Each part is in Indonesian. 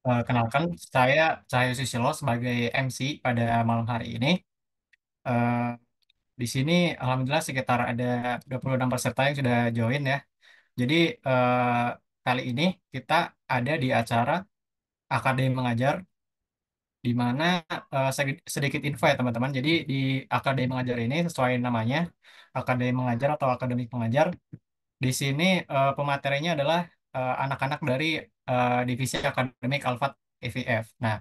Kenalkan, saya Cahyo Susilo sebagai MC pada malam hari ini. Eh, di sini, alhamdulillah sekitar ada 26 peserta yang sudah join ya. Jadi kali ini kita ada di acara Akademi Mengajar, di mana sedikit info ya teman-teman. Jadi di Akademi Mengajar ini sesuai namanya, Akademi Mengajar atau Akademik Mengajar. Di sini pematerinya adalah anak-anak dari divisi akademik Alfat EVF. Nah,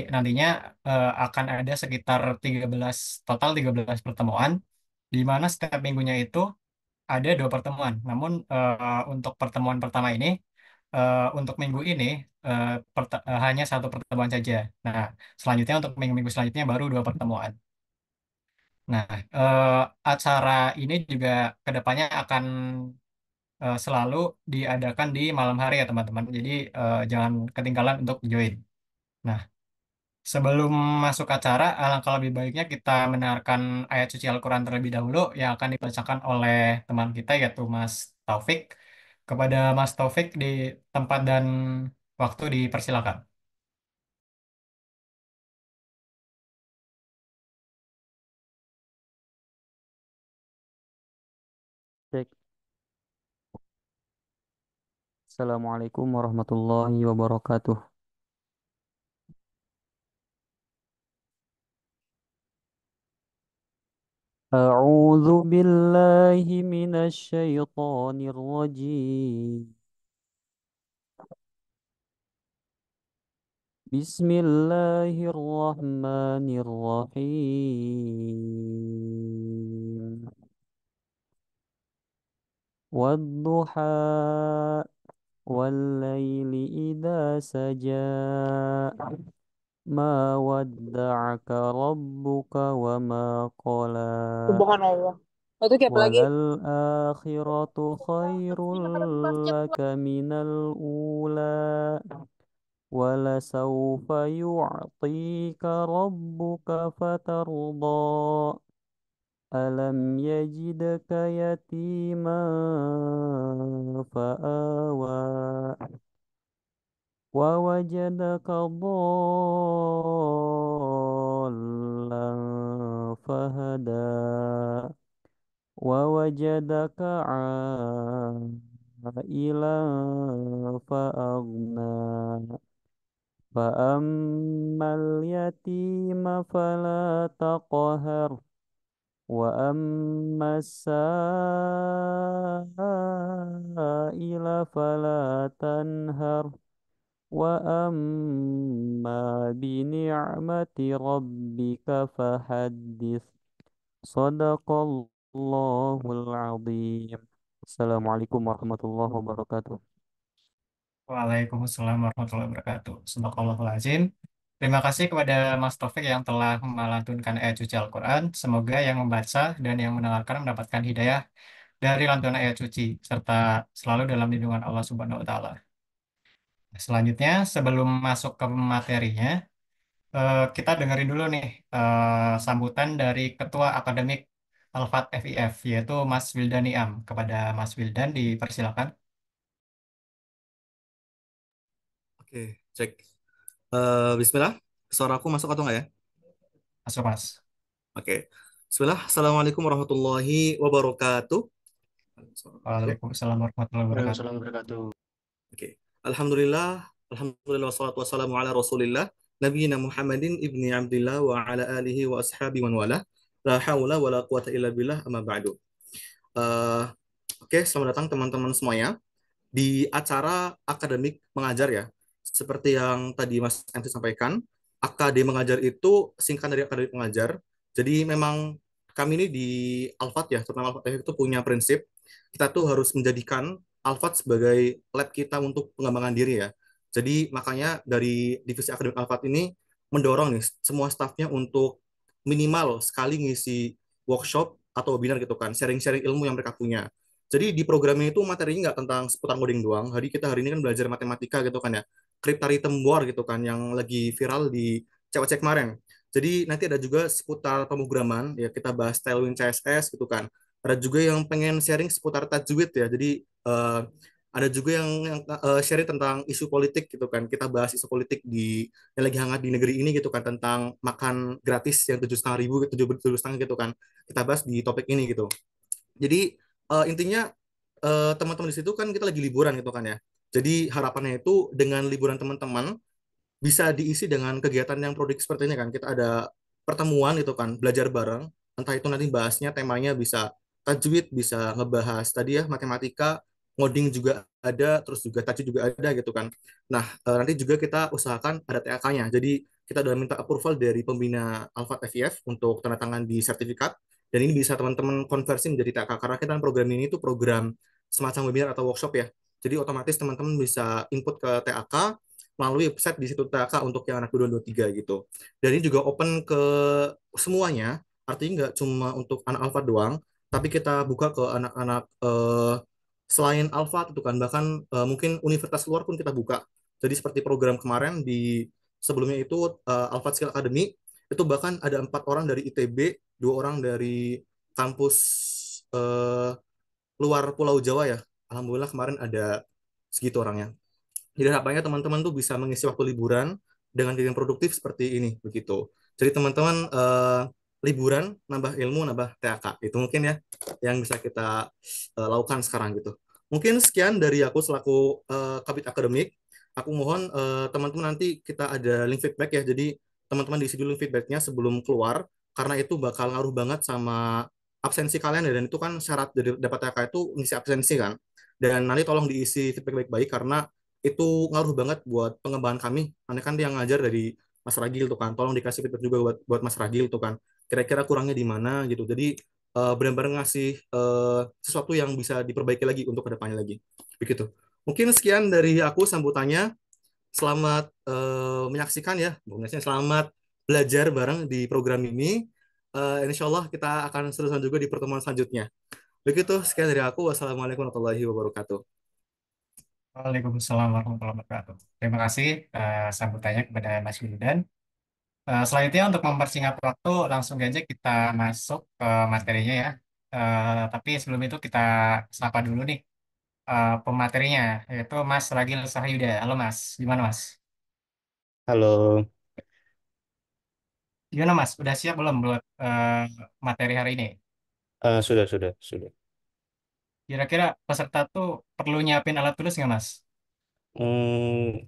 nantinya akan ada sekitar 13 total 13 pertemuan di mana setiap minggunya itu ada dua pertemuan. Namun untuk pertemuan pertama ini untuk minggu ini hanya satu pertemuan saja. Nah, selanjutnya untuk minggu-minggu selanjutnya baru dua pertemuan. Nah, acara ini juga kedepannya akan selalu diadakan di malam hari ya teman-teman. Jadi jangan ketinggalan untuk join. Nah, sebelum masuk acara, alangkah lebih baiknya kita mendengarkan ayat suci Al-Quran terlebih dahulu yang akan dibacakan oleh teman kita yaitu Mas Taufik. Kepada Mas Taufik di tempat dan waktu dipersilakan. Cek. Assalamualaikum warahmatullahi wabarakatuh. أعوذ بالله من الشيطان الرجيم. بسم الله الرحمن الرحيم. والضحى والليل إذا سجى ما ودعك ربك وما قلى Subhanallah. Itu kayak apa lagi? وللآخرة خير لك من الأولى ولسوف يعطيك ربك فترضى ألم يجدك يتيما فآوى ووجدك ضالا فهدى ووجدك عائلا فأغنى فأما اليتيم فلا تقهر وأما السائل فلا تنهر وأما بنعمة ربك فحدث صدق الله العظيم. السلام عليكم ورحمة الله وبركاته. Waalaikumsalam warahmatullahi wabarakatuh. Sadaqallahul Terima kasih kepada Mas Taufik yang telah melantunkan ayat suci Al-Quran. Semoga yang membaca dan yang mendengarkan mendapatkan hidayah dari lantunan ayat suci, serta selalu dalam lindungan Allah Subhanahu wa Ta'ala. Selanjutnya, sebelum masuk ke materinya, kita dengerin dulu nih sambutan dari Ketua Akademik Alfat FIF, yaitu Mas Wildan Niam. Kepada Mas Wildan, dipersilakan. Oke, cek. Bismillah. Suaraku masuk atau enggak ya? Masuk, Mas. Oke. Bismillah. Assalamualaikum warahmatullahi wabarakatuh. Wabarakatuh. Waalaikumsalam warahmatullahi wabarakatuh. Waalaikumsalam warahmatullahi wabarakatuh. Oke. Alhamdulillah. Alhamdulillah wassalatu wassalamu ala Rasulillah. Nabiyina Muhammadin ibni Abdillah wa ala alihi wa ashabi man wala. La haula wa la quwata illa billah amma ba'du. Eh, oke, selamat datang teman-teman semuanya di acara akademik mengajar ya. Seperti yang tadi Mas MC sampaikan, akademik mengajar itu singkatan dari akademik mengajar. Jadi memang kami ini di Alfat ya, terutama Alfat itu punya prinsip kita tuh harus menjadikan Alfat sebagai lab kita untuk pengembangan diri ya. Jadi makanya dari divisi akademik Alfat ini mendorong nih semua stafnya untuk minimal sekali ngisi workshop atau webinar gitu kan, sharing-sharing ilmu yang mereka punya. Jadi di programnya itu materinya nggak tentang seputar coding doang. Hari ini kan belajar matematika gitu kan ya. Cryptaritum War gitu kan yang lagi viral di cewek-cewek kemarin. Jadi nanti ada juga seputar pemrograman ya kita bahas Tailwind CSS gitu kan. Ada juga yang pengen sharing seputar tajwid ya. Jadi Ada juga yang sharing tentang isu politik gitu kan. Kita bahas isu politik yang lagi hangat di negeri ini gitu kan, tentang makan gratis yang 7.500, 7.500 gitu kan. Kita bahas di topik ini gitu. Jadi intinya teman-teman di situ kan kita lagi liburan gitu kan ya. Jadi harapannya itu dengan liburan teman-teman bisa diisi dengan kegiatan yang produktif seperti ini kan. Kita ada pertemuan itu kan, belajar bareng. Entah itu nanti bahasnya temanya bisa tajwid, bisa ngebahas tadi ya matematika, ngoding juga ada, terus juga tajwid juga ada gitu kan. Nah, nanti juga kita usahakan ada TAK-nya. Jadi kita udah minta approval dari pembina Alfat FIF untuk tanda tangan di sertifikat. Dan ini bisa teman-teman konversi menjadi TAK karena kita program ini tuh program semacam webinar atau workshop ya. Jadi otomatis teman-teman bisa input ke TAK melalui website di situ TK untuk yang anak 2023 gitu. Dan ini juga open ke semuanya, artinya nggak cuma untuk anak Alfa doang, tapi kita buka ke anak-anak selain Alfa itu kan, bahkan mungkin universitas luar pun kita buka. Jadi seperti program kemarin di sebelumnya itu Alfa Skill Academy, itu bahkan ada 4 orang dari ITB, 2 orang dari kampus eh, luar Pulau Jawa ya. Alhamdulillah kemarin ada segitu orangnya. Jadi harapannya teman-teman tuh bisa mengisi waktu liburan dengan kegiatan produktif seperti ini begitu. Jadi teman-teman liburan nambah ilmu nambah TAK itu mungkin ya yang bisa kita lakukan sekarang gitu. Mungkin sekian dari aku selaku Kabit Akademik. Aku mohon teman-teman nanti kita ada link feedback ya. Jadi teman-teman diisi dulu feedbacknya sebelum keluar karena itu bakal ngaruh banget sama absensi kalian ya. Dan itu kan syarat dari dapat TAK itu ngisi absensi kan. Dan nanti tolong diisi feedback baik-baik karena itu ngaruh banget buat pengembangan kami. Karena kan dia ngajar dari Mas Ragil tuh kan. Tolong dikasih feedback juga buat Mas Ragil tuh kan. Kira-kira kurangnya di mana gitu. Jadi benar-benar ngasih sesuatu yang bisa diperbaiki lagi untuk kedepannya lagi. Begitu. Mungkin sekian dari aku sambutannya. Selamat menyaksikan ya. Selamat belajar bareng di program ini. Insya Allah kita akan seterusnya juga di pertemuan selanjutnya. Begitu, sekian dari aku. Wassalamualaikum warahmatullahi wabarakatuh. Waalaikumsalam warahmatullahi wabarakatuh. Terima kasih sambutannya kepada Mas Wildan. Selanjutnya untuk mempersingkat waktu, langsung aja kita masuk ke materinya ya. Tapi sebelum itu kita sapa dulu nih pematerinya, yaitu Mas Ragil Sahyuda. Halo Mas, gimana Mas? Halo, Gimana Mas? Udah siap belum buat materi hari ini? sudah. Kira-kira peserta tuh perlu nyiapin alat tulis nggak Mas? Hmm,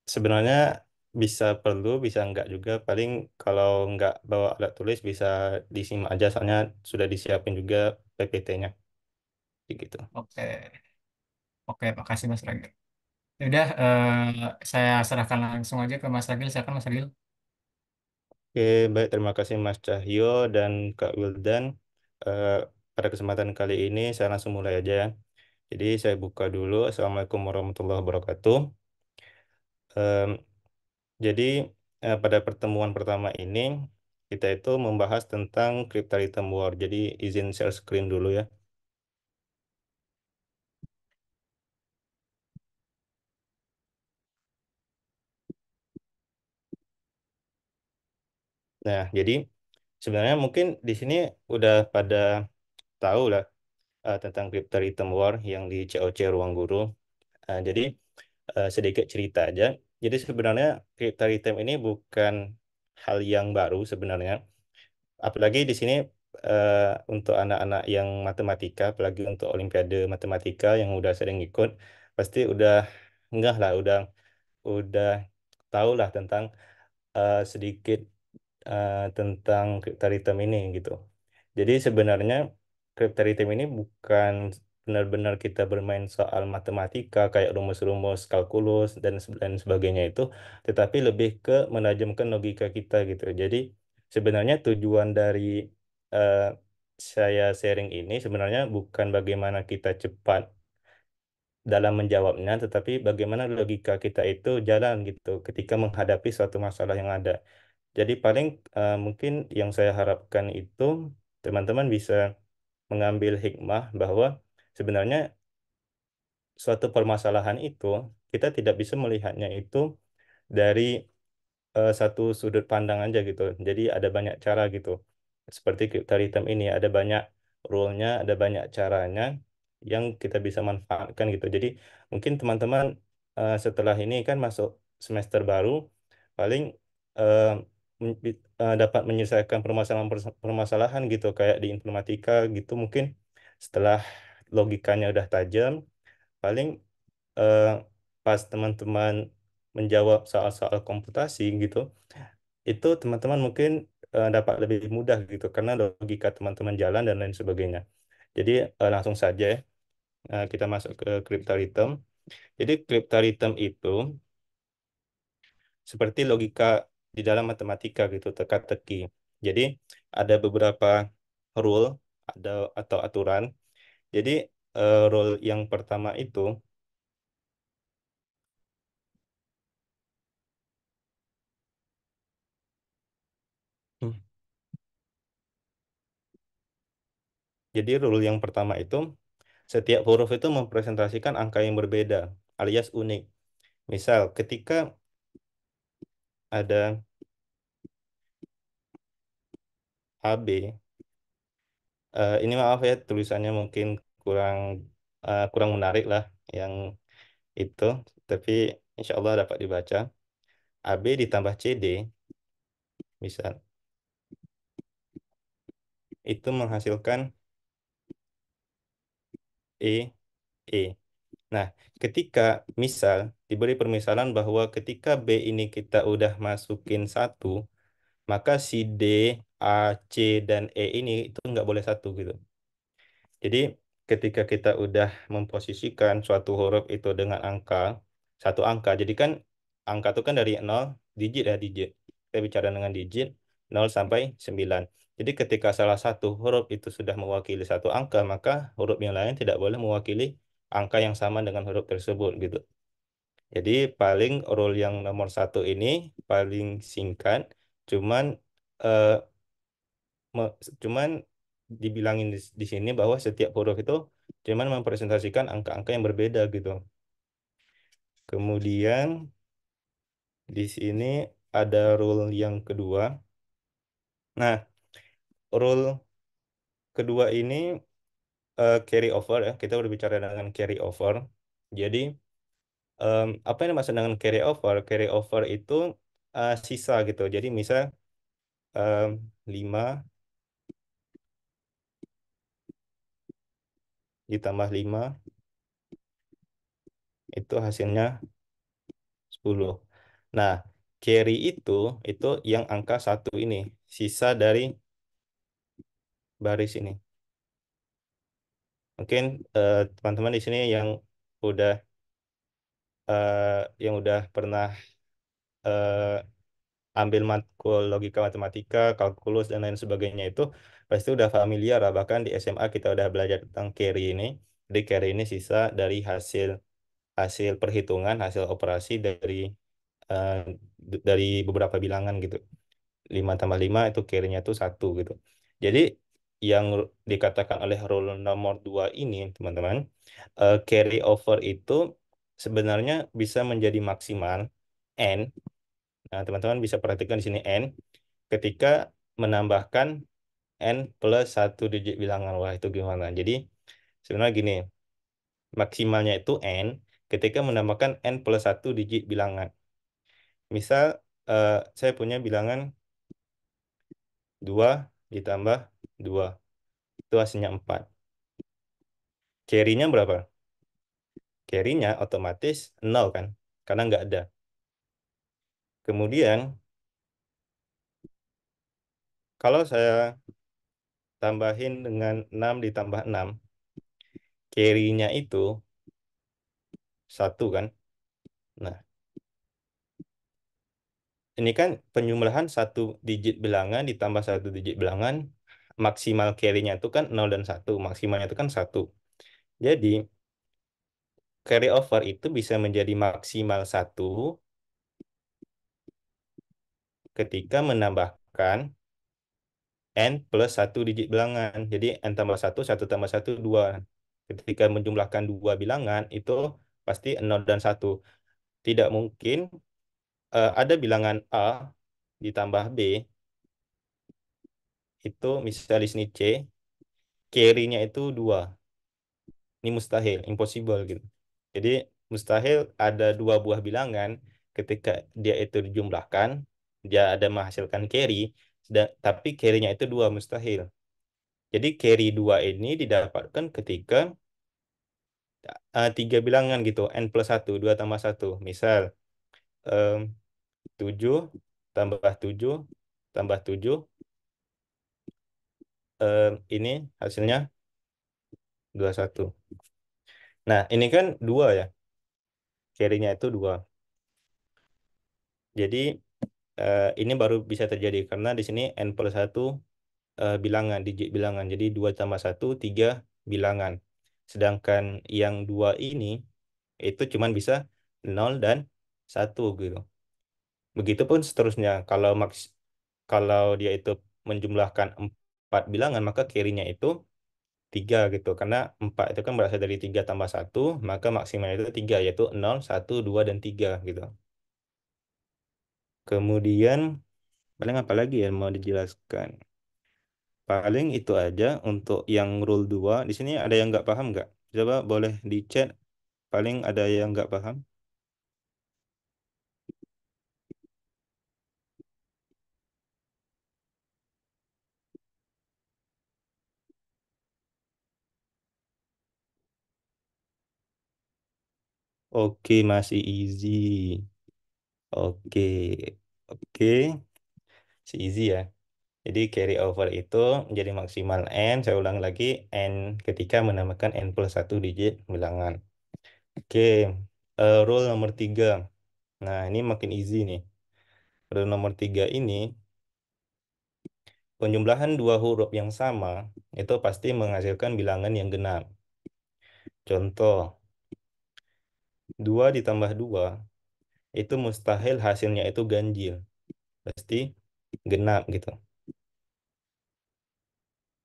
sebenarnya bisa perlu, bisa enggak juga. Paling kalau enggak bawa alat tulis bisa disimak aja, soalnya sudah disiapin juga PPT-nya, gitu. Oke, oke, makasih Mas Ragil. Ya udah, saya serahkan langsung aja ke Mas Ragil. Silakan Mas Ragil. Oke, baik. Terima kasih Mas Cahyo dan Kak Wildan. Eh, pada kesempatan kali ini saya langsung mulai aja ya. Jadi saya buka dulu. Assalamualaikum warahmatullahi wabarakatuh. Em, Jadi pada pertemuan pertama ini kita itu membahas tentang cryptaritum war. Jadi izin share screen dulu ya. Nah, jadi sebenarnya mungkin di sini udah pada tahu lah tentang cryptaritum war yang di COC Ruang Guru. Jadi sedikit cerita aja. Jadi sebenarnya cryptaritum ini bukan hal yang baru sebenarnya. Apalagi di sini eh, untuk anak-anak yang matematika, apalagi untuk Olimpiade Matematika yang udah sering ikut, pasti udah enggak lah, udah tahu lah tentang sedikit tentang kriptaritum ini gitu. Jadi sebenarnya kriptaritum ini bukan benar-benar kita bermain soal matematika kayak rumus-rumus kalkulus dan sebagainya itu, tetapi lebih ke menajamkan logika kita gitu. Jadi sebenarnya tujuan dari eh, saya sharing ini sebenarnya bukan bagaimana kita cepat dalam menjawabnya, tetapi bagaimana logika kita itu jalan gitu ketika menghadapi suatu masalah yang ada. Jadi paling mungkin yang saya harapkan itu teman-teman bisa mengambil hikmah bahwa sebenarnya suatu permasalahan itu kita tidak bisa melihatnya itu dari satu sudut pandang aja gitu. Jadi ada banyak cara gitu. Seperti cryptaritum ini ada banyak rule-nya, ada banyak caranya yang kita bisa manfaatkan gitu. Jadi mungkin teman-teman setelah ini kan masuk semester baru, paling eh, dapat menyelesaikan permasalahan gitu kayak di informatika gitu. Mungkin setelah logikanya udah tajam, paling eh, pas teman-teman menjawab soal-soal komputasi gitu, itu teman-teman mungkin dapat lebih mudah gitu karena logika teman-teman jalan dan lain sebagainya. Jadi langsung saja ya, kita masuk ke cryptaritum. Jadi cryptaritum itu seperti logika di dalam matematika gitu, teka-teki. Jadi ada beberapa rule ada atau aturan. Jadi rule yang pertama itu, hmm, jadi rule yang pertama itu setiap huruf itu mempresentasikan angka yang berbeda alias unik. Misal ketika ada AB, ini maaf ya tulisannya mungkin kurang kurang menarik lah yang itu, tapi insya Allah dapat dibaca. AB ditambah CD, misal, itu menghasilkan E, E. Nah, ketika misal diberi permisalan bahwa ketika B ini kita udah masukin satu, maka si D, A, C, dan E ini itu nggak boleh satu gitu. Jadi ketika kita udah memposisikan suatu huruf itu dengan angka, satu angka, jadi kan angka itu kan dari 0, digit ya digit. Kita bicara dengan digit 0 sampai 9. Jadi ketika salah satu huruf itu sudah mewakili satu angka, maka huruf yang lain tidak boleh mewakili angka yang sama dengan huruf tersebut gitu. Jadi paling rule yang nomor satu ini paling singkat, cuman eh, me- cuman dibilangin di sini bahwa setiap huruf itu cuman mempresentasikan angka-angka yang berbeda gitu. Kemudian di sini ada rule yang kedua. Nah, rule kedua ini carry over ya. Kita berbicara dengan carry over. Jadi apa yang dimaksud dengan carry over? Carry over itu sisa gitu. Jadi misal 5 ditambah 5 itu hasilnya 10. Nah, carry itu yang angka satu ini, sisa dari baris ini. Mungkin teman-teman di sini udah yang udah pernah eh, ambil matkul logika matematika, kalkulus dan lain sebagainya itu pasti udah familiar lah. Bahkan di SMA kita udah belajar tentang carry ini. Jadi carry ini sisa dari hasil hasil perhitungan, hasil operasi eh, dari beberapa bilangan gitu. 5 tambah 5 itu carry-nya itu satu gitu. Jadi yang dikatakan oleh rule nomor 2 ini, teman-teman, carry over itu sebenarnya bisa menjadi maksimal N. Nah, teman-teman bisa perhatikan di sini N ketika menambahkan N plus satu digit bilangan. Wah, itu gimana? Jadi sebenarnya gini, maksimalnya itu N ketika menambahkan N plus satu digit bilangan. Misal saya punya bilangan 2 ditambah 2. Itu hasilnya 4. Carry-nya berapa? Carry-nya otomatis 0 kan? Karena nggak ada. Kemudian, kalau saya tambahin dengan 6 ditambah 6, carry-nya itu 1 kan? Nah, ini kan penjumlahan satu digit bilangan ditambah satu digit bilangan, maksimal carry-nya itu kan 0 dan 1. Maksimalnya itu kan 1. Jadi, carry over itu bisa menjadi maksimal 1 ketika menambahkan N plus satu digit bilangan. Jadi N tambah satu, satu tambah satu, 2. Ketika menjumlahkan dua bilangan, itu pasti 0 dan satu. Tidak mungkin ada bilangan A ditambah B, itu misalnya di sini C, carry-nya itu 2. Ini mustahil, impossible gitu. Jadi mustahil ada dua buah bilangan ketika dia itu dijumlahkan, dia ada menghasilkan carry, tapi carry-nya itu dua, mustahil. Jadi carry dua ini didapatkan ketika tiga bilangan gitu, n plus satu, dua tambah satu. Misal em, 7 tambah 7 tambah 7, ini hasilnya 21. Nah, ini kan dua ya, carry-nya itu dua. Jadi ini baru bisa terjadi karena di sini n plus satu bilangan, digit bilangan. Jadi 2 tambah satu 3 bilangan. Sedangkan yang dua ini itu cuman bisa nol dan satu gitu. Begitupun seterusnya. Kalau dia itu menjumlahkan 4 bilangan, maka carry-nya itu 3 gitu. Karena 4 itu kan berasal dari 3 tambah satu, maka maksimalnya itu 3, yaitu nol, satu, 2, dan 3 gitu. Kemudian, paling apa lagi yang mau dijelaskan? Paling itu aja untuk yang rule 2. Di sini ada yang nggak paham nggak? Coba boleh di chat. Paling ada yang nggak paham. Oke, masih easy. Oke, oke, si easy ya. Jadi carry over itu menjadi maksimal n. Saya ulang lagi, n ketika menambahkan n plus satu digit bilangan. Oke, rule nomor 3. Nah, ini makin easy nih. Rule nomor 3 ini, penjumlahan dua huruf yang sama itu pasti menghasilkan bilangan yang genap. Contoh, 2 ditambah 2 itu mustahil hasilnya itu ganjil. Pasti genap gitu.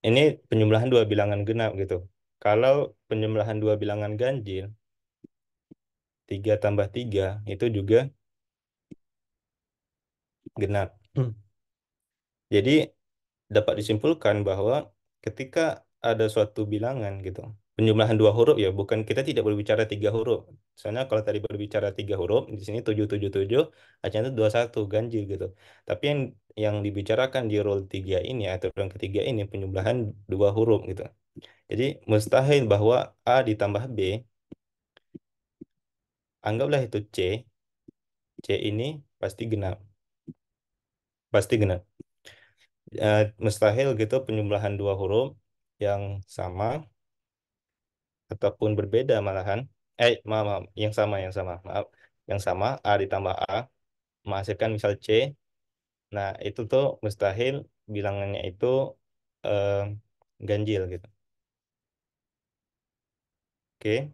Ini penjumlahan dua bilangan genap gitu. Kalau penjumlahan dua bilangan ganjil, 3 tambah 3 itu juga genap. Jadi dapat disimpulkan bahwa ketika ada suatu bilangan gitu, penjumlahan dua huruf ya, bukan, kita tidak berbicara tiga huruf. Soalnya kalau tadi berbicara tiga huruf, di sini 777, acanya itu 21 ganjil gitu. Tapi yang dibicarakan di rule 3 ini atau yang ketiga ini penjumlahan dua huruf gitu. Jadi mustahil bahwa A ditambah B, anggaplah itu C, C ini pasti genap, pasti genap. Mustahil gitu penjumlahan dua huruf yang sama ataupun berbeda malahan, maaf, maaf, yang sama maaf, yang sama, A ditambah A menghasilkan misal C. Nah itu tuh mustahil bilangannya itu eh, ganjil gitu. Oke.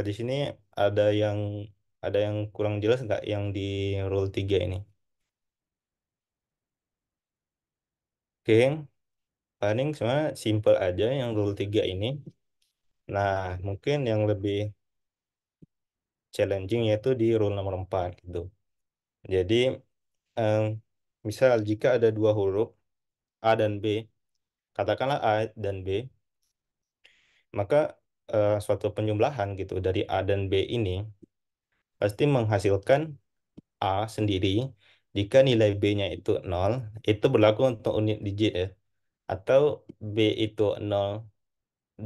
Di sini ada yang ada yang kurang jelas nggak yang di rule 3 ini? Oke, paling sebenarnya simple aja yang rule 3 ini. Nah, mungkin yang lebih challenging yaitu di rule nomor 4 gitu. Jadi, em, misal jika ada dua huruf A dan B, katakanlah A dan B, maka suatu penjumlahan gitu dari A dan B ini pasti menghasilkan A sendiri jika nilai B-nya itu nol. Itu berlaku untuk unit digit ya. Atau B itu nol,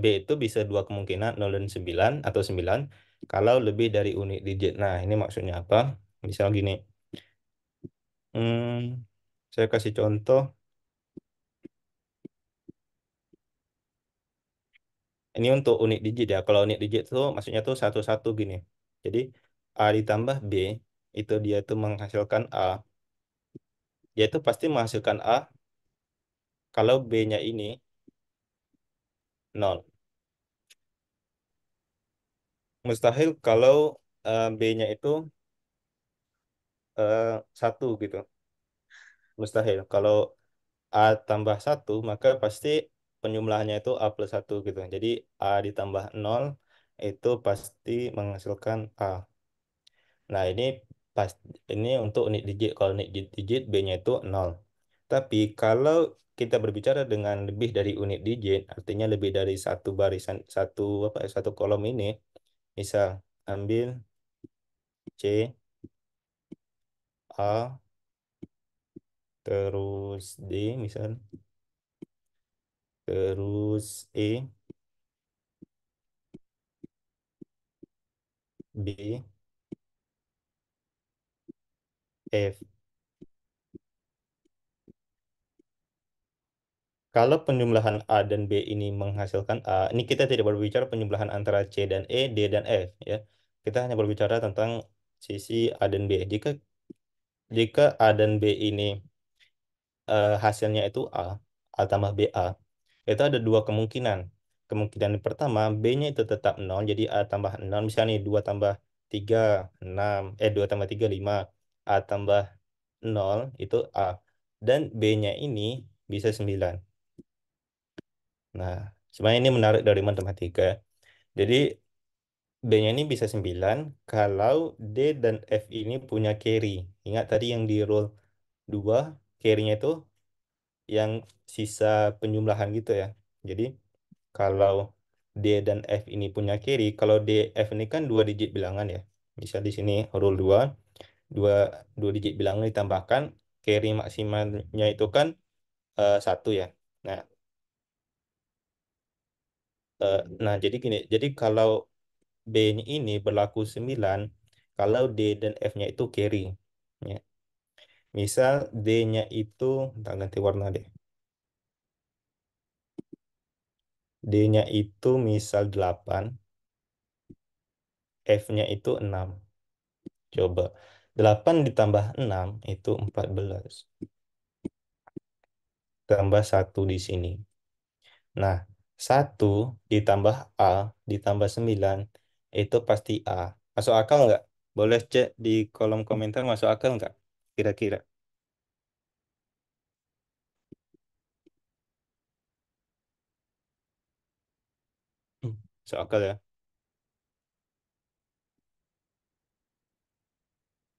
B itu bisa dua kemungkinan, 0 dan 9 atau 9 kalau lebih dari unit digit. Nah, ini maksudnya apa? Misal gini, hmm, saya kasih contoh. Ini untuk unit digit ya. Kalau unit digit itu maksudnya tuh satu-satu gini. Jadi A ditambah B itu dia tuh menghasilkan A. Dia itu pasti menghasilkan A kalau B-nya ini nol. Mustahil kalau B-nya itu satu gitu. Mustahil. Kalau A tambah satu maka pasti penjumlahannya itu A plus satu gitu. Jadi A ditambah nol itu pasti menghasilkan A. Nah, ini pas ini untuk unit digit. Kalau unit digit B-nya itu nol. Tapi kalau kita berbicara dengan lebih dari unit digit, artinya lebih dari satu barisan, satu kolom ini, misal ambil C, A, terus D, misal, terus E, B, F. Kalau penjumlahan A dan B ini menghasilkan A, ini kita tidak berbicara penjumlahan antara C dan E, D dan F, ya. Kita hanya berbicara tentang sisi A dan B. Jika A dan B ini hasilnya itu A tambah BA, itu ada dua kemungkinan. Kemungkinan yang pertama, B-nya itu tetap nol, jadi A tambah nol. Misalnya nih, 2 tambah 3, 6, 2 tambah 3, 5. A tambah nol itu A. Dan B-nya ini bisa 9. Nah, sebenarnya ini menarik dari matematika. Jadi, B-nya ini bisa 9 kalau D dan F ini punya carry. Ingat tadi yang di rule 2, carry-nya itu yang sisa penjumlahan gitu ya. Jadi kalau D dan F ini punya carry, kalau D, F ini kan dua digit bilangan ya. Misal di sini rule 2, dua, dua digit bilangan ditambahkan carry maksimalnya itu kan 1 ya. Nah, jadi gini, jadi kalau B-nya ini berlaku 9 kalau D dan F-nya itu carry. Ya. Misal D-nya itu, tak ganti warna deh. D-nya itu misal 8, F-nya itu 6. Coba. 8 ditambah 6 itu 14. Tambah 1 di sini. Nah, 1 ditambah A ditambah 9 itu pasti A. Masuk akal nggak? Boleh cek di kolom komentar masuk akal nggak? Kira-kira. Masuk akal ya.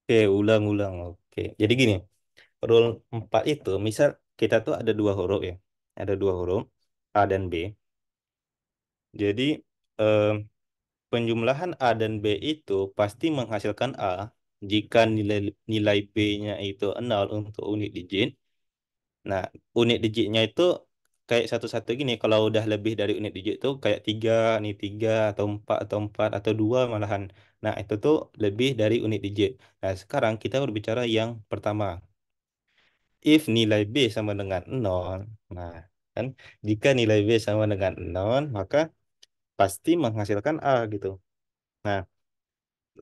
Oke, ulang-ulang. Oke. Jadi gini, rule 4 itu, misal kita tuh ada dua huruf ya. Ada dua huruf, A dan B. Jadi, eh, penjumlahan A dan B itu pasti menghasilkan A jika nilai nilai B-nya itu 0 untuk unit digit. Nah, unit digitnya itu kayak satu-satu gini. Kalau udah lebih dari unit digit itu kayak 3, nih 3 atau 4 atau 2 malahan. Nah, itu tuh lebih dari unit digit. Nah, sekarang kita berbicara yang pertama. If nilai B sama dengan 0, nah, kan jika nilai B sama dengan 0, maka pasti menghasilkan A gitu. Nah,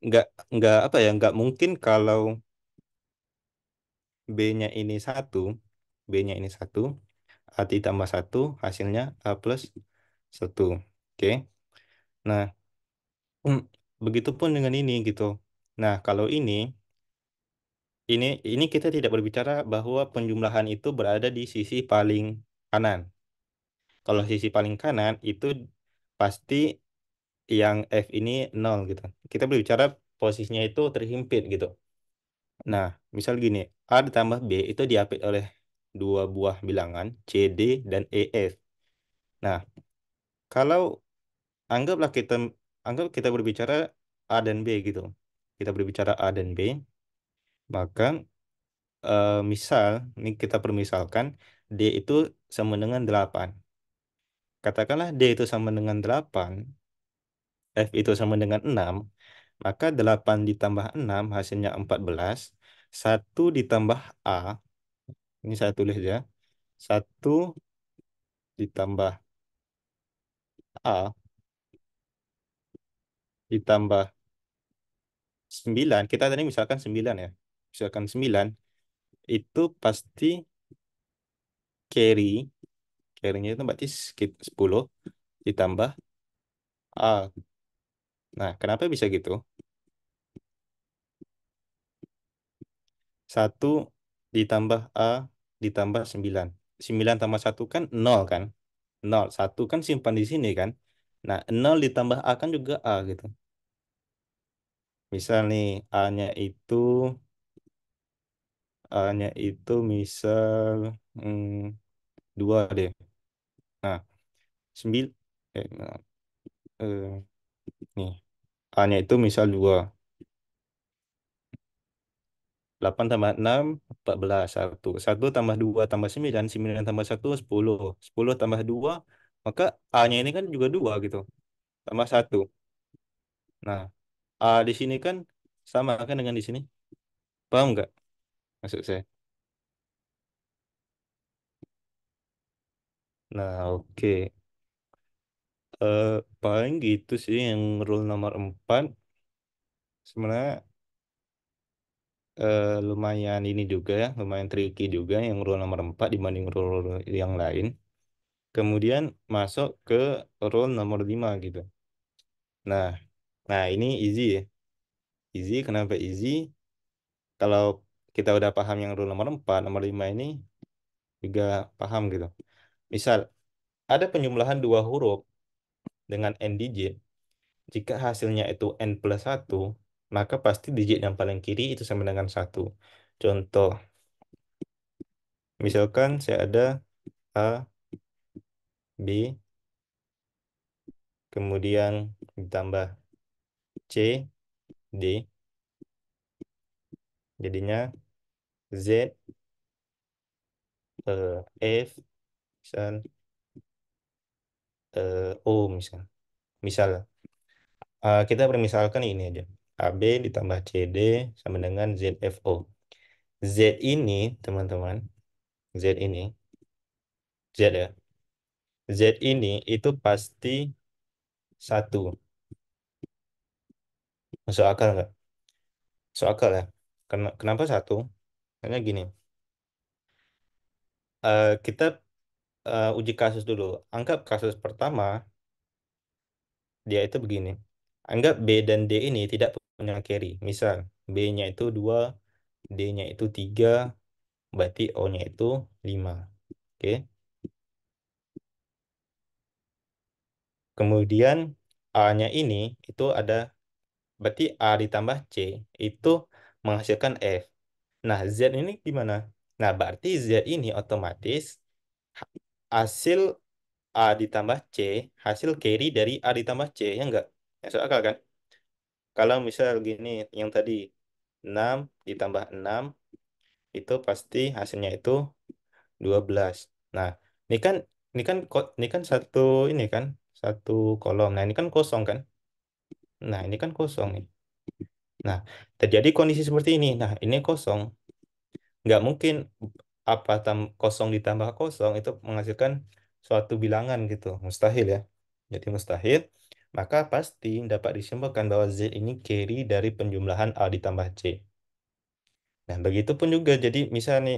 nggak nggak apa ya, nggak mungkin kalau B-nya ini satu, B-nya ini satu, A ditambah satu, hasilnya A plus satu. Oke. Nah, hmm, begitupun dengan ini gitu. Nah, kalau ini kita tidak berbicara bahwa penjumlahan itu berada di sisi paling kanan. Kalau sisi paling kanan itu pasti yang F ini nol gitu. Kita berbicara posisinya itu terhimpit gitu. Nah, misal gini, A ditambah B itu diapit oleh dua buah bilangan C, D, dan E, F. Nah, kalau anggaplah anggap kita berbicara A dan B gitu. Kita berbicara A dan B, maka misal, ini kita permisalkan, D itu sama dengan 8. Katakanlah D itu sama dengan 8, F itu sama dengan 6, maka 8 ditambah 6 hasilnya 14. 1 ditambah A, ini saya tulis ya. 1 ditambah A ditambah 9, kita tadi misalkan 9 ya. Misalkan 9, itu pasti carry, carry-nya itu berarti 10 ditambah A. Nah, kenapa bisa gitu? 1 ditambah A ditambah 9. 9 tambah 1 kan 0 kan? 0. 1 kan simpan di sini kan? Nah, 0 ditambah A kan juga A gitu. Misal nih, A-nya itu A-nya itu misal hmm, 2 deh. Nah, 9 nah, eh, nih A-nya itu misal 2. 8 tambah 6, 14. 1. 1 tambah 2 tambah 9. 9 tambah 1, 10. 10 tambah 2, maka A-nya ini kan juga 2 gitu. Tambah 1. Nah, A di sini kan sama kan dengan di sini. Paham nggak maksud saya? Nah, oke. Paling gitu sih yang rule nomor 4. Sebenarnya lumayan ini juga ya, lumayan tricky juga yang rule nomor 4 dibanding rule yang lain. Kemudian masuk ke rule nomor 5 gitu. Nah, nah ini easy ya. Easy, kenapa easy? Kalau kita udah paham yang rule nomor 4 nomor 5 ini juga paham gitu. Misal, ada penjumlahan dua huruf dengan n digit. Jika hasilnya itu n plus 1, maka pasti digit yang paling kiri itu sama dengan 1. Contoh, misalkan saya ada A, B, kemudian ditambah C, D, jadinya Z, F, misal, O, misal. Misal, kita permisalkan ini aja. AB ditambah CD sama dengan ZFO. Z ini, teman-teman, Z ini, Z ya. Z ini itu pasti satu. Masuk akal nggak? Masuk akal ya. Kenapa satu? Karena gini, kita uji kasus dulu. Anggap kasus pertama, dia itu begini. Anggap B dan D ini tidak punya carry. Misal, B-nya itu 2, D-nya itu 3, berarti O-nya itu 5. Oke. Kemudian A-nya ini itu ada, berarti A ditambah C itu menghasilkan F. Nah, Z ini gimana? Nah, berarti Z ini otomatis hasil A ditambah C, hasil carry dari A ditambah C, ya enggak? Masuk akal kan? Kalau misal gini, yang tadi 6 ditambah 6, itu pasti hasilnya itu 12. Nah, ini kan ini kan satu ini kan, satu kolom. Nah, ini kan kosong kan? Nah, ini kan kosong nih. Nah, terjadi kondisi seperti ini. Nah, ini kosong. Nggak mungkin kosong ditambah kosong itu menghasilkan suatu bilangan gitu. Mustahil ya. Jadi mustahil. Maka pasti dapat disimpulkan bahwa Z ini carry dari penjumlahan A ditambah C. Nah, begitupun juga. Jadi misal nih,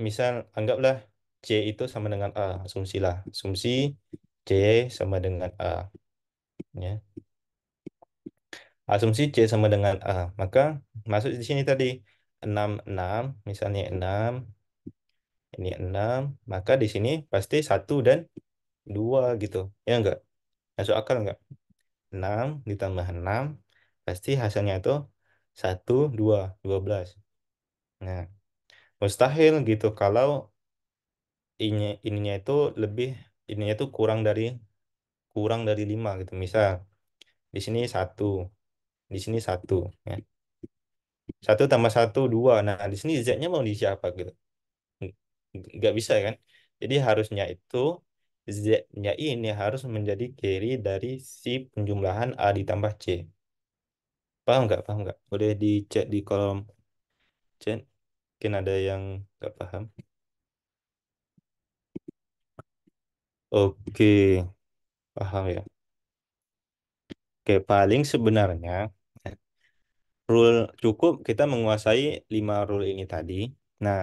misal anggaplah C itu sama dengan A. Asumsilah. Asumsi C sama dengan A. Ya. Asumsi C sama dengan A. Maka masuk di sini tadi. 6 6 misalnya 6 ini 6 maka di sini pasti satu dan 2 gitu. Ya enggak? Masuk akal enggak? 6 ditambah 6 pasti hasilnya itu 1, 2, 12. Nah, mustahil gitu kalau ininya itu lebih, ininya itu kurang dari 5 gitu. Misal di sini satu, di sini satu, ya. 1 tambah 1, 2. Nah, di sini Z-nya mau diisi apa gitu? Ng- nggak bisa kan? Jadi harusnya itu Z-nya ini harus menjadi carry dari si penjumlahan A ditambah C. Paham nggak? Paham nggak? Boleh dicek di kolom chat. Mungkin ada yang nggak paham. Oke, paham ya. Oke, paling sebenarnya rule cukup kita menguasai 5 rule ini tadi. Nah,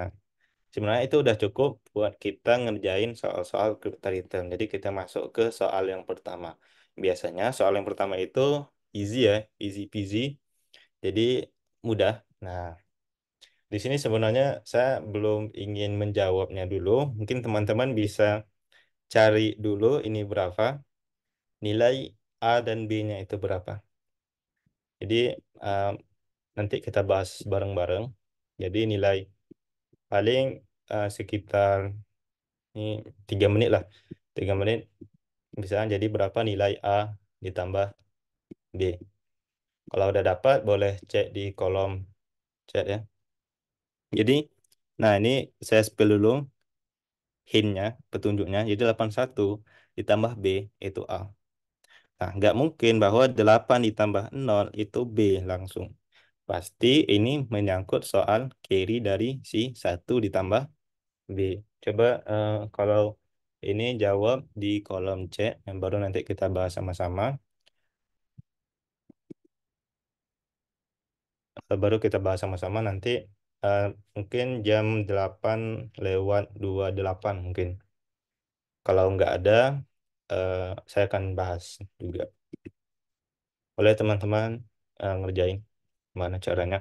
sebenarnya itu udah cukup buat kita ngerjain soal-soal cryptocurrency. Jadi kita masuk ke soal yang pertama. Biasanya soal yang pertama itu easy ya, easy peasy. Jadi mudah. Nah, di sini sebenarnya saya belum ingin menjawabnya dulu. Mungkin teman-teman bisa cari dulu ini berapa, nilai A dan B-nya itu berapa. Jadi eh, nanti kita bahas bareng-bareng. Jadi nilai paling sekitar ini 3 menit lah. 3 menit bisa jadi berapa nilai A ditambah B. Kalau udah dapat boleh cek di kolom chat ya. Jadi, nah ini saya spill dulu hintnya, petunjuknya. Jadi 81 ditambah B itu A. Nah, nggak mungkin bahwa 8 ditambah 0 itu B langsung. Pasti ini menyangkut soal carry dari si 1 ditambah B. Coba kalau ini jawab di kolom chat yang baru nanti kita bahas sama-sama. Baru kita bahas sama-sama nanti eh, mungkin jam 8 lewat 28 mungkin. Kalau nggak ada, eh, saya akan bahas juga. Boleh teman-teman ngerjain gimana caranya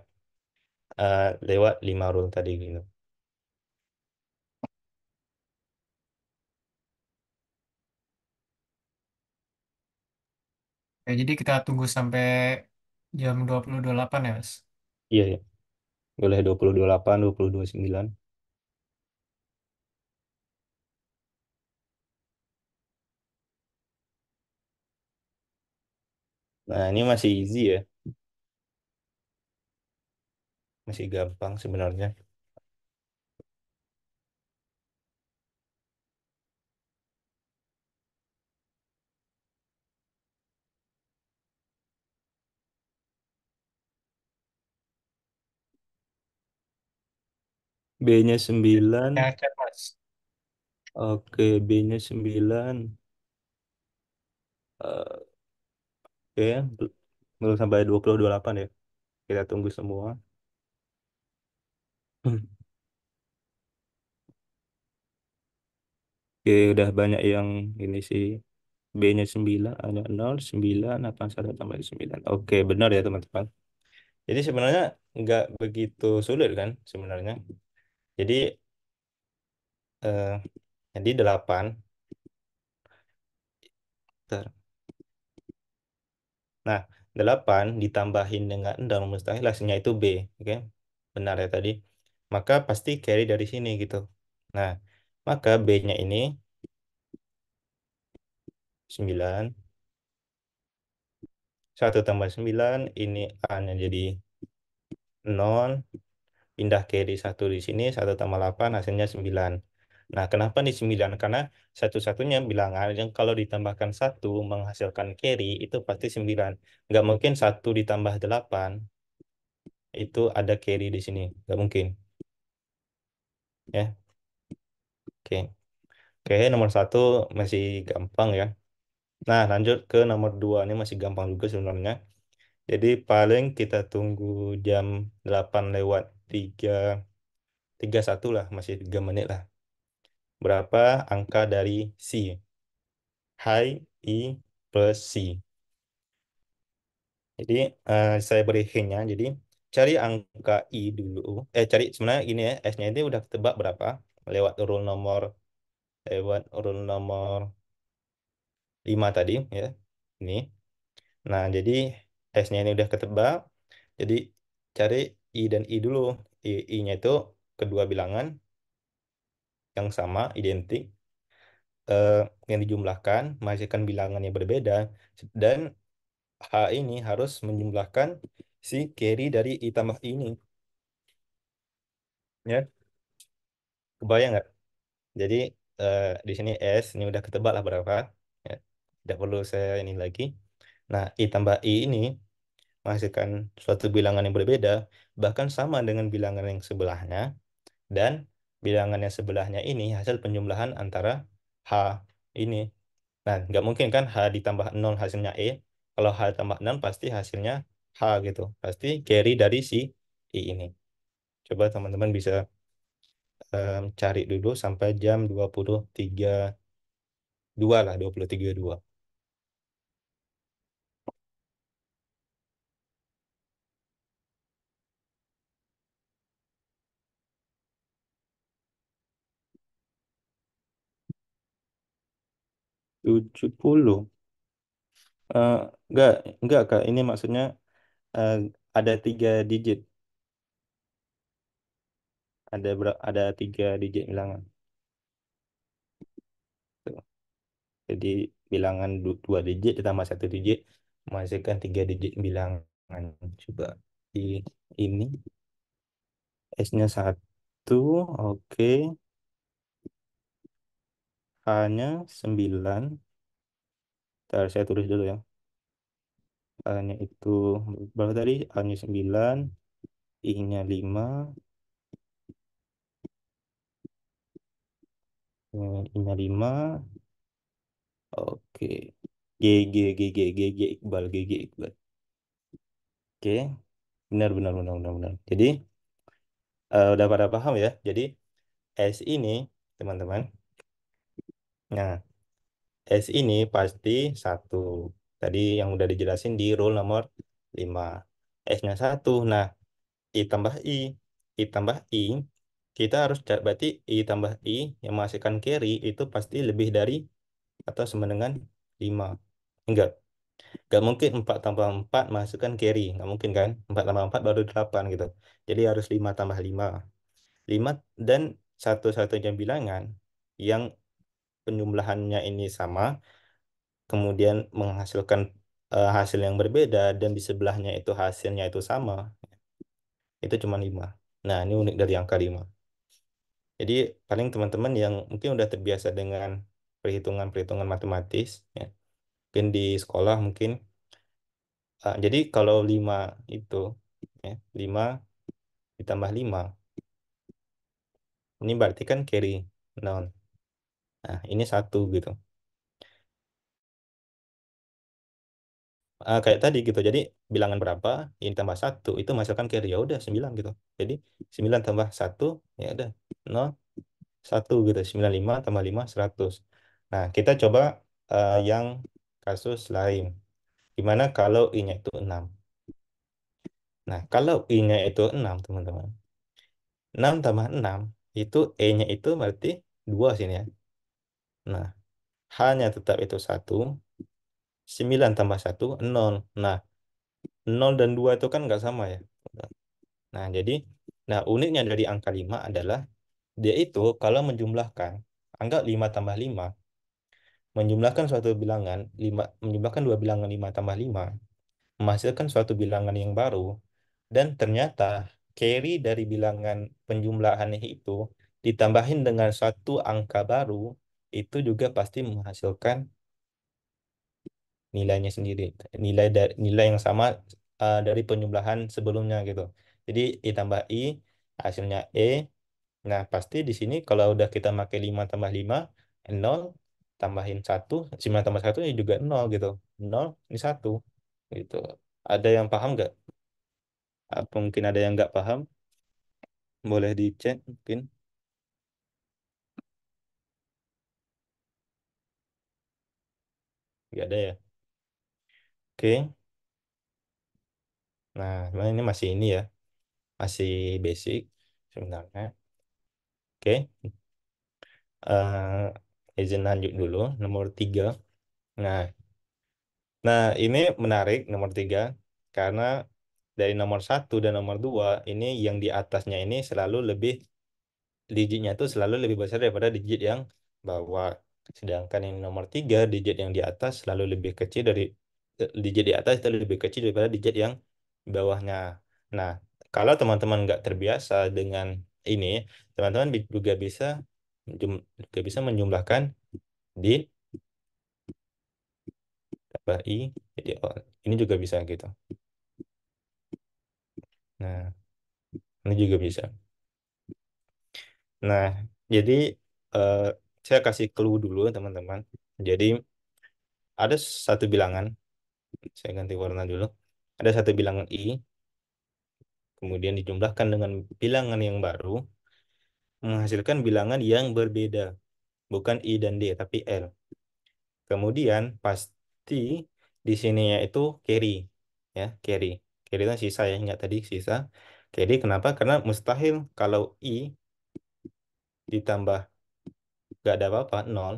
lewat 5 rule tadi gitu. Ya, jadi kita tunggu sampai jam 20.28 ya, Mas. Iya, ya. Boleh 20, 28, 20, 29. Nah, ini masih easy ya. Masih gampang sebenarnya. B-nya 9. Ya, chat, Mas. Oke, B-nya 9. Oke, belum sampai 20, 28 ya. Kita tunggu semua. Oke, udah banyak yang ini sih. B-nya 9, A-nya 0, 9, 8, 1 tambah 9. Oke, benar ya teman-teman. Jadi sebenarnya nggak begitu sulit kan sebenarnya. Jadi eh, jadi 8. Bentar. Nah, 8 ditambahin dengan 0 mustahil hasilnya itu B. Oke, benar ya tadi. Maka pasti carry dari sini gitu. Nah, maka B-nya ini 9. 1 tambah 9, ini A-nya jadi 0. Pindah carry 1 di sini, 1 tambah 8 hasilnya 9. Nah, kenapa di 9? Karena satu-satunya bilangan yang kalau ditambahkan 1 menghasilkan carry itu pasti 9. Nggak mungkin 1 ditambah 8 itu ada carry di sini. Nggak mungkin. Ya, oke. Oke, nomor 1 masih gampang ya. Nah, lanjut ke nomor 2. Ini masih gampang juga sebenarnya. Jadi paling kita tunggu jam 8 lewat 31 lah, masih 3 menit lah. Berapa angka dari C? High, I, plus C. Jadi saya beri hintnya. Jadi cari angka I dulu. Cari sebenarnya gini ya. S-nya ini udah ketebak berapa? Lewat rule nomor 5 tadi ya. Ini. Nah, jadi S-nya ini udah ketebak. Jadi cari I dan I dulu. I-nya itu kedua bilangan yang sama, identik. eh, yang dijumlahkan menghasilkan bilangan yang berbeda. Dan H ini harus menjumlahkan si carry dari I tambah I ini. Ya, kebayang nggak? Jadi di sini S ini udah ketebak lah berapa. Ya, tidak perlu saya ini lagi. Nah, I tambah I ini menghasilkan suatu bilangan yang berbeda, bahkan sama dengan bilangan yang sebelahnya, dan bilangan yang sebelahnya ini hasil penjumlahan antara H ini. Nah, nggak mungkin kan H ditambah 0 hasilnya E. Kalau H tambah 6 pasti hasilnya H gitu. Pasti carry dari si I ini. Coba teman-teman bisa cari dulu sampai jam 23.02 lah, 23.02. 70. Eh, enggak, enggak Kak. Ini maksudnya eh, ada 3 digit. ada 3 digit bilangan. Tuh. Jadi bilangan 2 digit ditambah 1 digit menghasilkan 3 digit bilangan. Coba di ini S-nya 1, oke. H-nya 9. Ntar saya tulis dulu ya. A-nya itu berapa tadi? A-nya 9, I-nya 5, I-nya 5, oke. G, G, G, G, G, G, Iqbal, G, G, Iqbal. Oke, benar, benar, benar, benar, benar. Jadi, udah pada paham ya. Jadi, S ini, teman-teman. Nah, S ini pasti 1. Tadi yang udah dijelasin di rule nomor 5. S-nya 1. Nah, I tambah I. I tambah I, kita harus berarti I tambah I yang menghasilkan carry itu pasti lebih dari atau sama dengan 5. Enggak. Enggak mungkin 4 tambah 4 menghasilkan carry. Enggak mungkin kan? 4 tambah 4 baru 8 gitu. Jadi harus 5 tambah 5. 5 dan satu-satunya bilangan yang penjumlahannya ini sama, kemudian menghasilkan hasil yang berbeda dan di sebelahnya itu hasilnya itu sama, itu cuma 5. Nah, ini unik dari angka 5. Jadi paling teman-teman yang mungkin udah terbiasa dengan perhitungan-perhitungan matematis, ya, mungkin di sekolah mungkin, jadi kalau 5 itu, ya, 5 ditambah 5, ini berarti kan carry 0. Nah, ini 1 gitu. Kayak tadi gitu. Jadi bilangan berapa, ini tambah 1 itu menghasilkan carry, ya udah 9 gitu. Jadi 9 tambah 1 ya udah 0, 1 gitu. 95 tambah 5 100. Nah, kita coba yang kasus lain. Gimana kalau I-nya itu 6? Nah, kalau I-nya itu 6, teman-teman. 6 tambah 6, itu E-nya itu berarti 2 sini ya. Nah, H-nya tetap itu 1. 9 tambah 1, 0. Nah, 0 dan 2 itu kan nggak sama ya. Nah, jadi, uniknya dari angka 5 adalah dia itu kalau menjumlahkan, anggap 5 tambah 5, menjumlahkan suatu bilangan, 5, menjumlahkan dua bilangan 5 tambah 5, menghasilkan suatu bilangan yang baru, dan ternyata carry dari bilangan penjumlahan itu ditambahin dengan suatu angka baru, itu juga pasti menghasilkan nilainya sendiri, nilai yang sama dari penjumlahan sebelumnya gitu. Jadi I tambah I hasilnya E. Nah, pasti di sini kalau udah kita pakai 5 tambah 5 0, tambahin 1, 9 tambah 1 ya juga 0 gitu. 0 ini 1 gitu. Ada yang paham nggak? Apa mungkin ada yang nggak paham? Boleh di chat mungkin. Nggak ada ya. Oke. Nah, sebenarnya ini masih ini ya. Masih basic sebenarnya. Oke. Izin lanjut dulu. Nomor 3. Nah, ini menarik nomor 3 karena dari nomor 1 dan nomor 2 ini yang di atasnya ini selalu lebih, digitnya itu selalu lebih besar daripada digit yang bawah. Sedangkan yang nomor 3 digit yang di atas selalu lebih kecil dari digit di atas itu lebih kecil daripada digit yang di bawahnya. Nah, kalau teman-teman nggak terbiasa dengan ini, teman-teman juga bisa menjumlahkan di tambah i jadi O. Ini juga bisa gitu. Nah, ini juga bisa. Nah, jadi eh, saya kasih clue dulu teman-teman. Jadi ada satu bilangan, saya ganti warna dulu. Ada satu bilangan i, kemudian dijumlahkan dengan bilangan yang baru, menghasilkan bilangan yang berbeda. Bukan i dan d, tapi l. Kemudian pasti di sininya itu carry, ya carry. Carry itu sisa ya, ingat tadi sisa. Carry kenapa? Karena mustahil kalau i ditambah gak ada apa-apa, nol,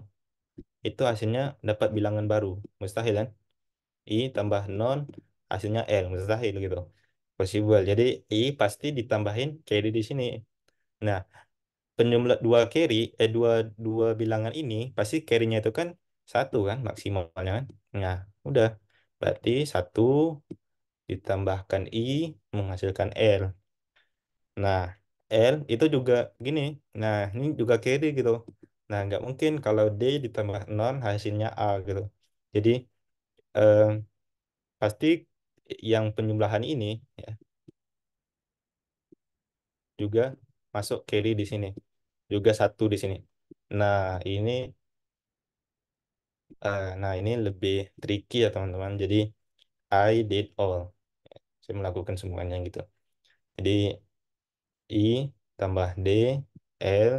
itu hasilnya dapat bilangan baru. Mustahil kan? I tambah nol, hasilnya L. Mustahil gitu. Possible. Jadi I pasti ditambahin carry di sini. Nah, penjumlah dua carry, dua dua bilangan ini pasti carry-nya itu kan satu kan maksimalnya kan. Nah, udah. Berarti satu ditambahkan I menghasilkan L. Nah, L itu juga gini. Nah, ini juga carry gitu. Nah, nggak mungkin kalau D ditambah nol hasilnya A gitu. Jadi, eh, pasti yang penjumlahan ini ya, juga masuk carry di sini. Juga satu di sini. Nah, ini nah ini lebih tricky ya teman-teman. Jadi, I did all. Saya melakukan semuanya gitu. Jadi, I tambah D, L.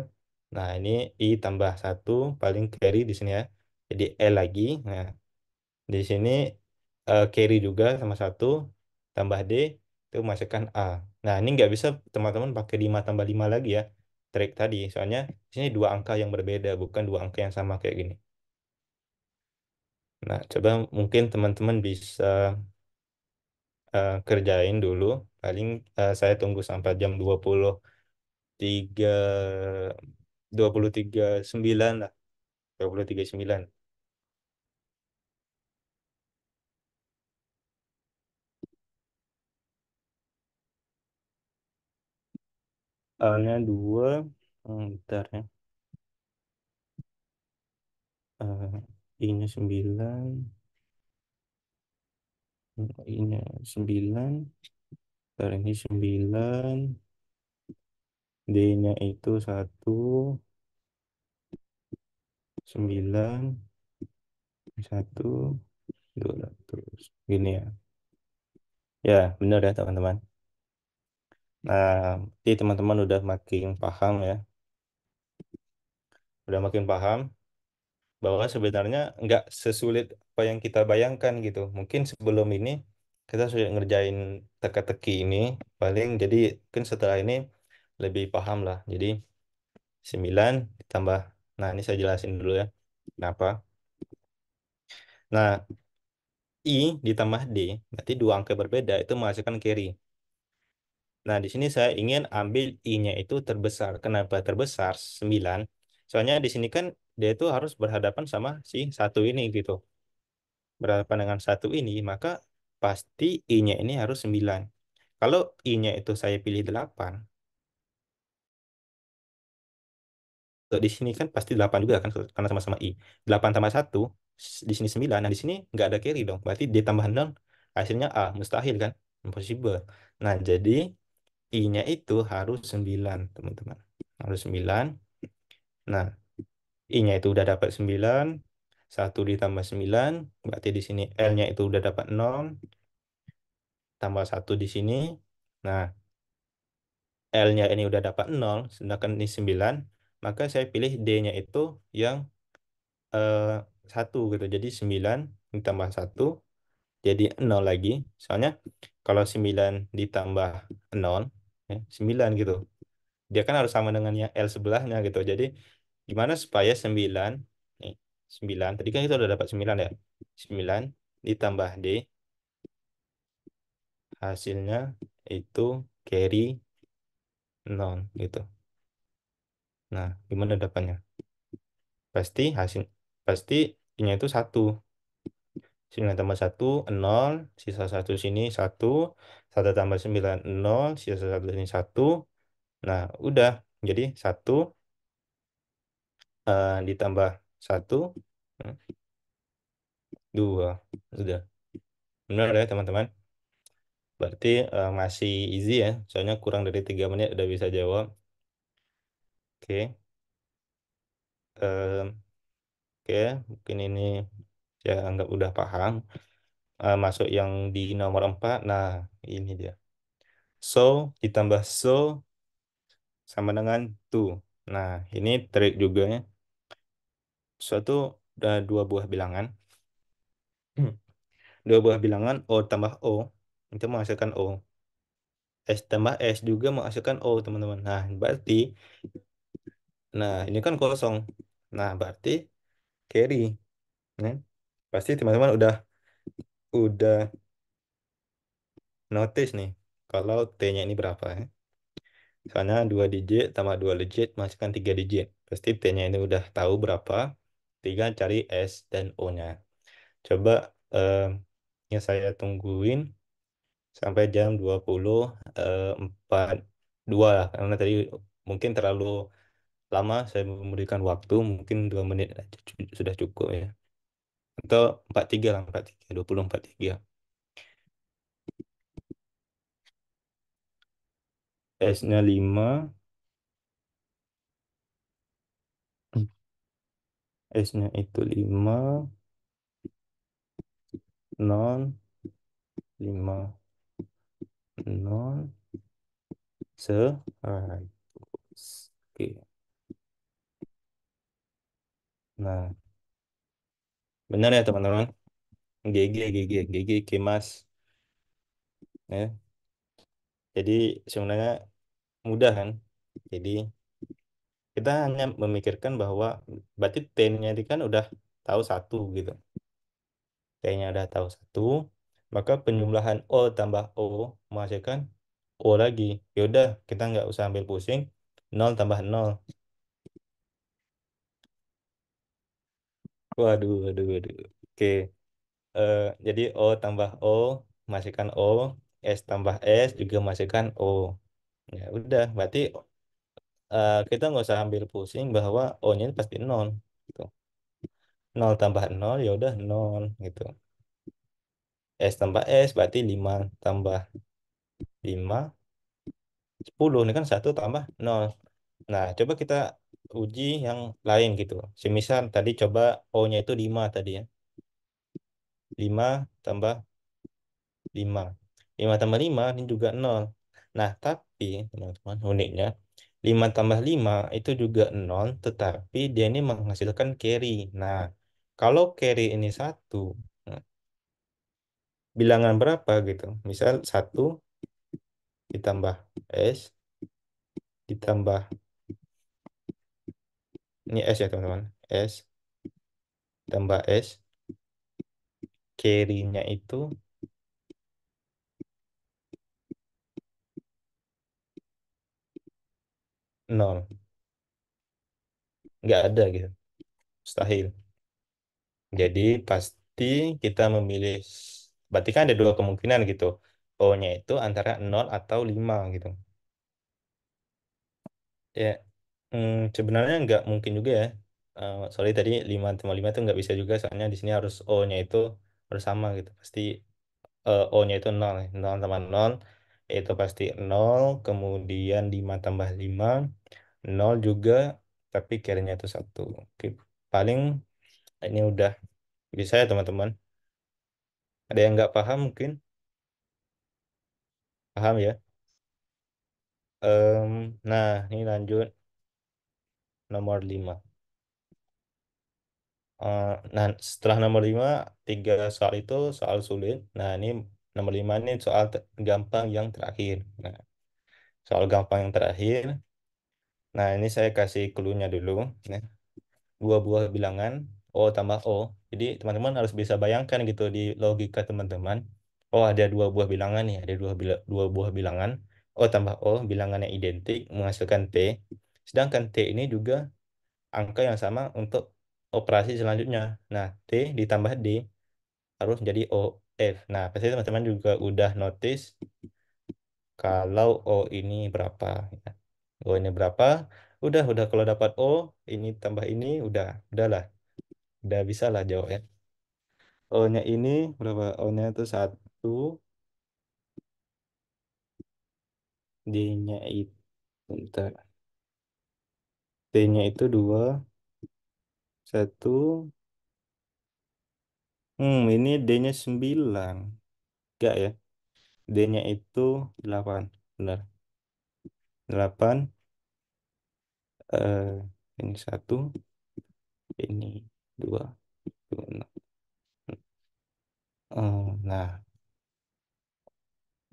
Nah, ini I tambah satu paling carry di sini ya. Jadi L lagi. Nah, di sini carry juga sama satu tambah D itu masukkan A. Nah, ini nggak bisa teman-teman pakai 5 tambah 5 lagi ya. Trik tadi. Soalnya di sini dua angka yang berbeda, bukan dua angka yang sama kayak gini. Nah, coba mungkin teman-teman bisa kerjain dulu. Paling saya tunggu sampai jam 23 lah. 23:09. A-nya 2. Bentar ya. I-nya 9. I-nya 9. Bentar ini 9. D-nya itu 9. 1, 200. Gini ya. Ya, benar ya teman-teman. Nah, jadi teman-teman udah makin paham ya. Udah makin paham bahwa sebenarnya nggak sesulit apa yang kita bayangkan gitu. Mungkin sebelum ini kita sudah ngerjain teka-teki ini paling jadi mungkin setelah ini lebih paham lah. Jadi 9 ditambah, nah ini saya jelasin dulu ya. Kenapa? Nah, I ditambah D, berarti dua angka berbeda itu menghasilkan carry. Nah, di sini saya ingin ambil I-nya itu terbesar. Kenapa terbesar? 9. Soalnya di sini kan dia itu harus berhadapan sama si satu ini gitu. Berhadapan dengan satu ini, maka pasti I-nya ini harus 9. Kalau I-nya itu saya pilih 8, tuh di sini kan pasti 8 juga kan karena sama-sama I. 8 tambah satu di sini 9. Nah, di sini nggak ada carry dong. Berarti ditambah 0 hasilnya A. Mustahil kan? Impossible. Nah, jadi I-nya itu harus 9 teman-teman. Harus 9. Nah, I-nya itu udah dapat 9. 1 ditambah 9, berarti di sini L-nya itu udah dapat 0, tambah satu di sini. Nah, L-nya ini udah dapat 0, sedangkan ini 9, maka saya pilih D-nya itu yang eh, 1 gitu. Jadi 9 ditambah satu jadi 0 lagi. Soalnya kalau 9 ditambah 0, ya, 9 gitu. Dia kan harus sama dengan yang L sebelahnya gitu. Jadi gimana supaya 9, nih, 9, tadi kan kita udah dapat 9 ya. 9 ditambah D, hasilnya itu carry 0 gitu. Nah, gimana dapatnya? Pasti pasti nya itu 1. 9 tambah satu 0, sisa satu sini 1, 1 tambah 9 0, sisa satu sini 1. Nah, udah. Jadi 1 ditambah 1, 2. Udah. Benar ya, teman-teman? Berarti masih easy ya. Soalnya kurang dari 3 menit udah bisa jawab. Oke. Em, oke, mungkin ini saya anggap udah paham. Masuk yang di nomor 4. Nah, ini dia. So ditambah so sama dengan to. Nah, ini trik juga ya. Suatu dua buah bilangan. Dua buah bilangan O tambah O itu menghasilkan O. S tambah S juga menghasilkan O, teman-teman. Nah, ini kan kosong. Nah, berarti carry. Ya. Pasti teman-teman udah notice nih kalau T-nya ini berapa ya. Soalnya 2 digit tambah 2 digit masukkan 3 digit. Pasti T-nya ini udah tahu berapa. Tinggal cari S dan O-nya. Coba eh, ya saya tungguin sampai jam 20.42 lah. Karena tadi mungkin terlalu lama saya memberikan waktu. Mungkin 2 menit aja sudah cukup ya. Atau 43 lah, 43, 20.43. S-nya 5, S-nya itu 5, 0, 5, 0, 100. Oke. Nah, benar ya teman-teman. GG, GG, GG, Kemas. Ya. Jadi sebenarnya mudah kan. Jadi kita hanya memikirkan bahwa berarti T-nya itu kan udah tahu satu gitu. T-nya udah tahu satu, maka penjumlahan O tambah O menghasilkan O lagi. Yaudah, kita nggak usah ambil pusing. Nol tambah nol. Waduh, waduh, waduh. Oke, jadi O tambah O masukkan O, S tambah S juga masukkan O. Ya udah, berarti kita nggak usah ambil pusing bahwa O-nya itu pasti nol. Gitu. Nol tambah nol, ya udah nol gitu. S tambah S berarti 5 tambah 5, 10. Ini kan 1 tambah 0. Nah, coba kita uji yang lain gitu. Semisal tadi coba O-nya itu 5 tadi ya. 5 tambah 5. 5 tambah 5 ini juga 0. Nah, tapi teman-teman uniknya 5 tambah 5 itu juga 0, tetapi dia ini menghasilkan carry. Nah, kalau carry ini 1, nah, bilangan berapa gitu? Misal 1 ditambah S ditambah, ini S ya teman-teman. S tambah S, carry-nya itu 0. Nggak ada gitu. Mustahil. Jadi pasti kita memilih, berarti kan ada dua kemungkinan gitu. O-nya itu antara 0 atau 5 gitu. Ya, sebenarnya nggak mungkin juga ya. Soalnya tadi 5 tambah 5 itu nggak bisa juga, soalnya di sini harus O-nya itu harus sama gitu. Pasti O-nya itu 0. 0 tambah 0 itu pasti 0. Kemudian 5 tambah 5, 0 juga. Tapi carry-nya itu 1. Oke, paling ini udah bisa ya teman-teman. Ada yang nggak paham mungkin? Paham ya? Nah, ini lanjut nomor 5. Nah, setelah nomor 5, 3 soal itu soal sulit. Nah, ini nomor 5 ini soal gampang yang terakhir. Nah, soal gampang yang terakhir. Nah, ini saya kasih clue-nya dulu. Nah, dua buah bilangan O tambah O. Jadi, teman-teman harus bisa bayangkan gitu di logika teman-teman. Oh, ada dua buah bilangan nih. Ada dua buah bilangan. O tambah O, bilangannya identik, menghasilkan T. Sedangkan T ini juga angka yang sama untuk operasi selanjutnya. Nah, T ditambah D harus jadi O, F. Nah, pasti teman-teman juga udah notice kalau O ini berapa. Ya. O ini berapa? Udah kalau dapat O, ini tambah ini, udahlah. Udah bisa lah jawabnya. O-nya ini berapa? O-nya itu 1, D-nya itu, bentar. T-nya itu 2, 1. Ini D-nya 9. Enggak ya. D-nya itu 8. Benar. 8. eh ini 1, ini 2.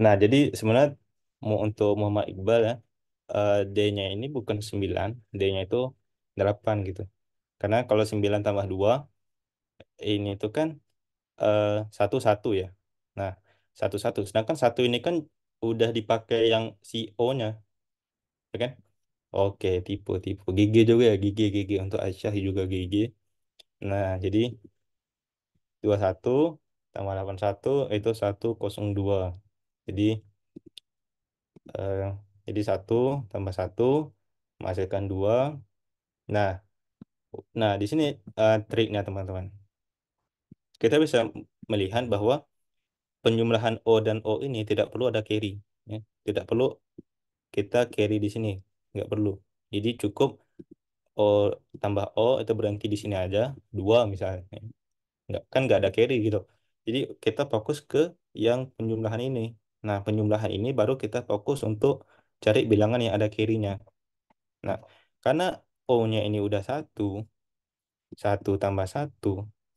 Nah, jadi sebenarnya mau untuk Muhammad Iqbal ya, D-nya ini bukan 9, D-nya itu 8 gitu. Karena kalau 9 tambah 2, ini tuh kan eh, 1 1 ya. Nah, 1 1. Sedangkan 1 ini kan udah dipakai yang si O-nya. ya kan? Oke, tipe-tipe. GG juga ya, GG untuk Aisyah juga GG. Nah, jadi 21 tambah 81 itu 102. Jadi eh, jadi 1 tambah 1 menghasilkan 2. Nah, di sini triknya teman-teman. Kita bisa melihat bahwa penjumlahan O dan O ini tidak perlu ada carry. Ya. Tidak perlu kita carry di sini. Nggak perlu. Jadi cukup O tambah O itu berhenti di sini aja. 2 misalnya. Nggak ada carry gitu. Jadi kita fokus ke yang penjumlahan ini. Nah, penjumlahan ini baru kita fokus untuk cari bilangan yang ada carry-nya. Nah, karena O-nya ini udah 1 tambah 1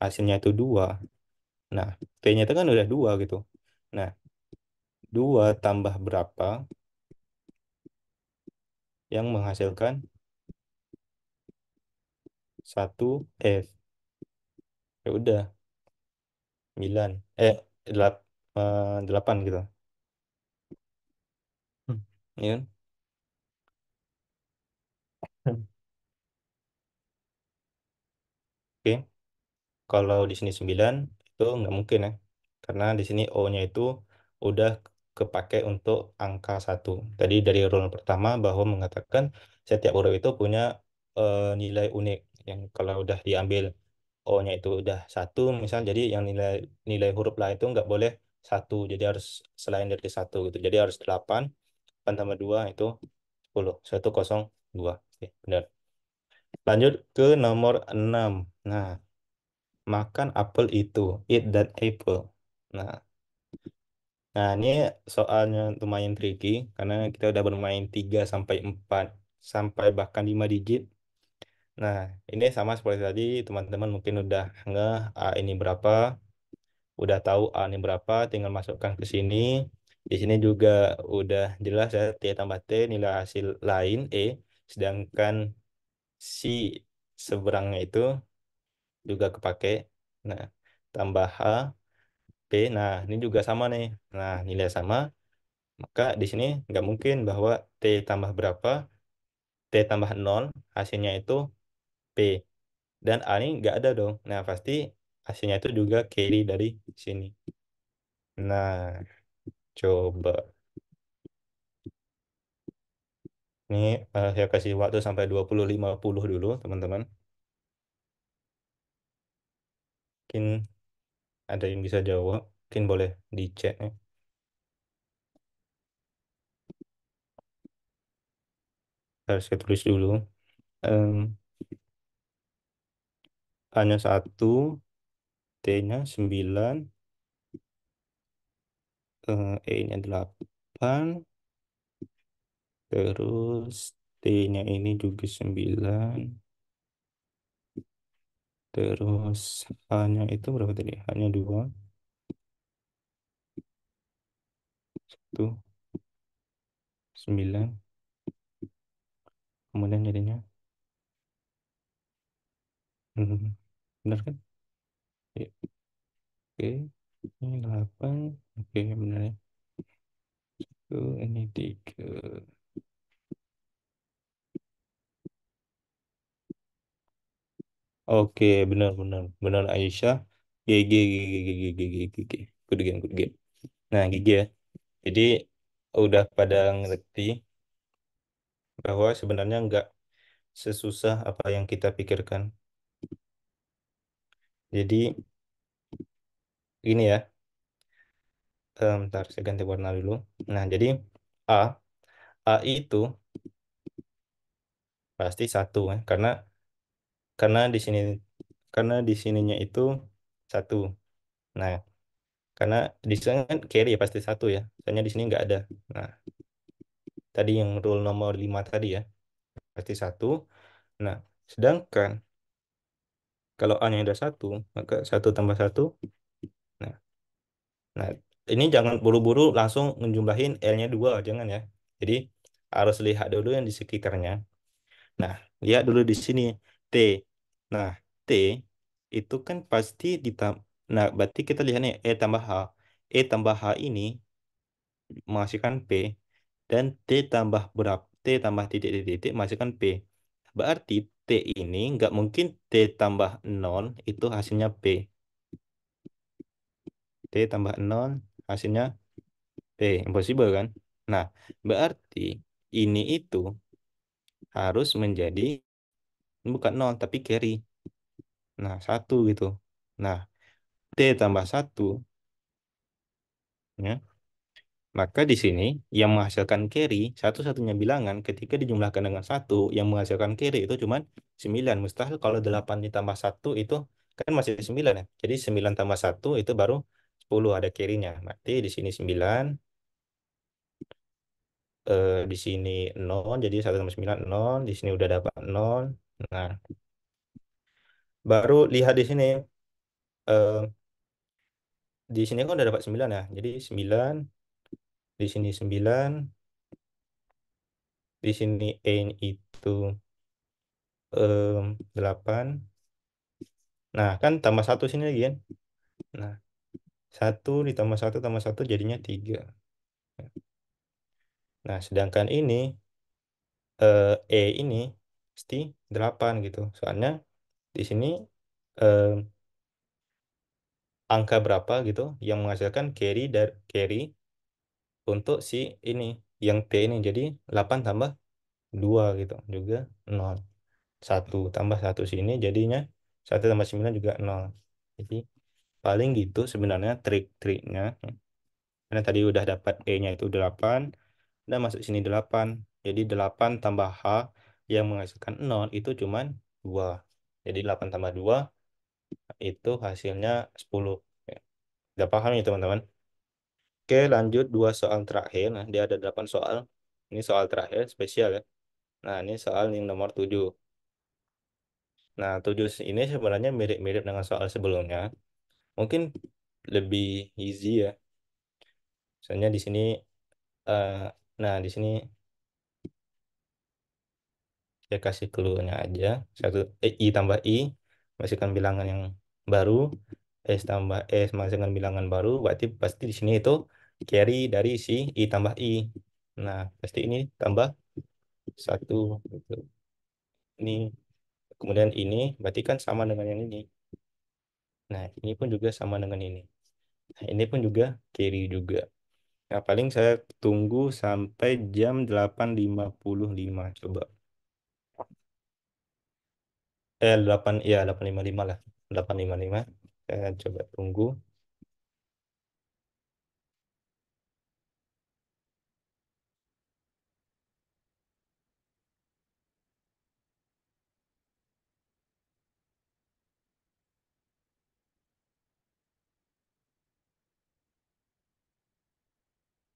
hasilnya itu 2. Nah, T-nya itu kan udah 2 gitu. Nah, 2 tambah berapa yang menghasilkan 1 F? Ya udah, 9. 8 gitu. Hmm. Iya kan? Hmm. Oke, kalau di sini 9 itu nggak mungkin ya. Karena di sini O-nya itu udah kepake untuk angka 1. Tadi dari rule pertama bahwa mengatakan setiap huruf itu punya nilai unik. Yang kalau udah diambil O-nya itu udah 1, misal jadi yang nilai nilai huruf lain itu nggak boleh 1. Jadi harus selain dari 1 gitu. Jadi harus 8. 8 tambah 2 itu 10. 102. Oke, benar. Lanjut ke nomor 6. Nah, makan apel itu. Eat that apple. Nah, ini soalnya lumayan tricky karena kita udah bermain 3 sampai 4 sampai bahkan 5 digit. Nah, ini sama seperti tadi, teman-teman mungkin udah ngeh A ini berapa, udah tahu A ini berapa, tinggal masukkan ke sini. Di sini juga udah jelas ya, T tambah T nilai hasil lain E, sedangkan si seberangnya itu juga kepake. Nah, tambah H, P, nah ini juga sama nih. Nah, nilai sama, maka di sini nggak mungkin bahwa T tambah berapa, T tambah 0, hasilnya itu P. Dan A ini nggak ada dong. Nah, pasti hasilnya itu juga carry dari sini. Nah, coba. Ini saya kasih waktu sampai 20.50 dulu, teman-teman. Mungkin ada yang bisa jawab. Mungkin boleh di chat ya. Harus saya tulis dulu. Em, A-nya 1, T-nya 9, E-nya 8, terus T-nya ini juga 9, terus H-nya itu berapa tadi? H-nya 2, tuh 9, kemudian jadinya, benar kan? Ya, oke, ini 8, oke benar ya. Ini 3. Oke, benar benar benar Aisyah. GG GG GG GG GG. Good game, good game. Nah, GG ya. Jadi udah pada ngerti bahwa sebenarnya nggak sesusah apa yang kita pikirkan. Jadi gini ya, bentar saya ganti warna dulu. Nah, jadi A A itu pasti 1 ya, karena di sini karena di sininya itu 1. Nah, karena di sini kan carry ya pasti 1 ya. Soalnya di sini nggak ada. Nah, tadi yang rule nomor 5 tadi ya, pasti 1. Nah, sedangkan kalau A-nya ada 1, maka 1 tambah 1. Nah, nah ini jangan buru-buru langsung menjumlahin L-nya 2, jangan ya. Jadi harus lihat dulu yang di sekitarnya. Nah, lihat dulu di sini T. Nah, T itu kan pasti Nah, berarti kita lihat nih E tambah H. E tambah H ini menghasilkan P dan T tambah berapa? T tambah titik-titik menghasilkan P. Berarti T ini nggak mungkin T tambah 0 itu hasilnya P. T tambah 0 hasilnya P. Impossible kan? Nah, berarti ini itu harus menjadi bukan 0 tapi carry. Nah, satu gitu. Nah, T tambah satu, ya. Maka di sini yang menghasilkan carry, satu-satunya bilangan ketika dijumlahkan dengan satu, yang menghasilkan carry itu cuma 9. Mustahil kalau 8 ditambah satu itu kan masih 9 ya. Jadi 9 tambah satu itu baru 10 ada carry-nya. Berarti di sini 9, di sini 0, jadi 1 tambah 9 0, di sini udah dapat 0. Nah, baru lihat di sini, eh, di sini kan udah dapat 9 ya. Jadi 9, di sini 9, di sini E itu 8. Nah, kan tambah satu sini lagi kan. Nah, satu ditambah satu tambah satu jadinya 3. Nah, sedangkan ini E ini pasti 8 gitu. Soalnya di sini eh, angka berapa gitu yang menghasilkan carry untuk si ini yang T ini. Jadi 8 tambah 2 gitu juga 0. Satu tambah satu sini jadinya 1 tambah 9 juga 0. Jadi paling gitu sebenarnya trik-triknya. Karena tadi udah dapat E-nya itu 8 dan masuk sini 8. Jadi 8 tambah H yang menghasilkan 0 itu cuman 2. Jadi 8 tambah 2 itu hasilnya 10. Ya, udah paham ya teman-teman? Oke, lanjut dua soal terakhir. Nah, dia ada 8 soal. Ini soal terakhir spesial ya. Nah, ini soal yang nomor 7. Nah, 7 ini sebenarnya mirip-mirip dengan soal sebelumnya. Mungkin lebih easy ya. Soalnya di sini, eh, nah di sini saya kasih clue-nya aja. I tambah I masukkan bilangan yang baru. S tambah S masukkan bilangan baru. Berarti pasti di sini itu carry dari si I tambah I. Nah, pasti ini tambah satu gitu. Ini kemudian ini berarti kan sama dengan yang ini. Nah, ini pun juga sama dengan ini. Nah, ini pun juga carry juga. Nah, paling saya tunggu sampai jam 8.55 coba. 8 ya 8.55 lah. 8.55. Saya coba tunggu.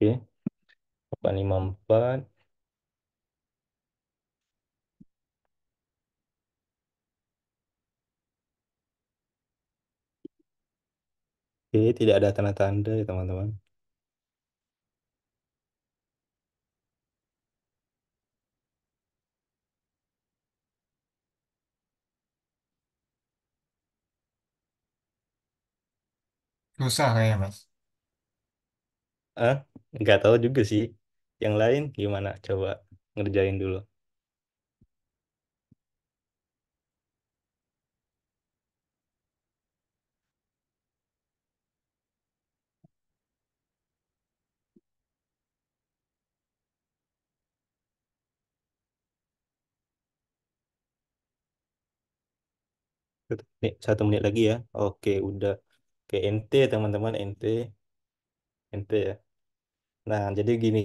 Oke, 8.54. Oke, tidak ada tanda-tanda ya teman-teman. Susah kayaknya, Mas. Ah, nggak tahu juga sih. Yang lain gimana? Coba ngerjain dulu. Satu menit lagi ya. Oke, udah. Oke, NT teman-teman, NT. NT ya. Nah, jadi gini.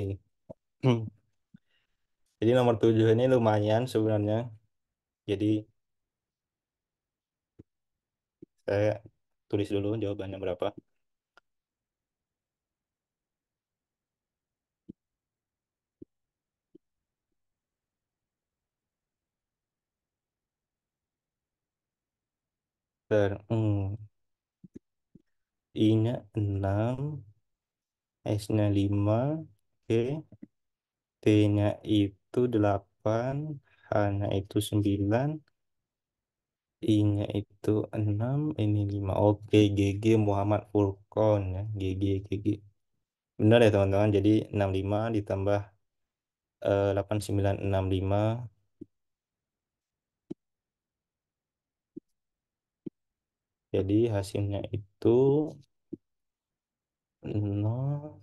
Jadi nomor 7 ini lumayan sebenarnya. Jadi saya tulis dulu jawabannya berapa. I-nya 6, S-nya 5, oke. T-nya itu 8, H-nya itu 9, I-nya itu 6, ini 5. Oke, GG Muhammad Furqon ya. GG, GG. Benar ya teman-teman. Jadi 65 ditambah 8965. Jadi hasilnya itu 0,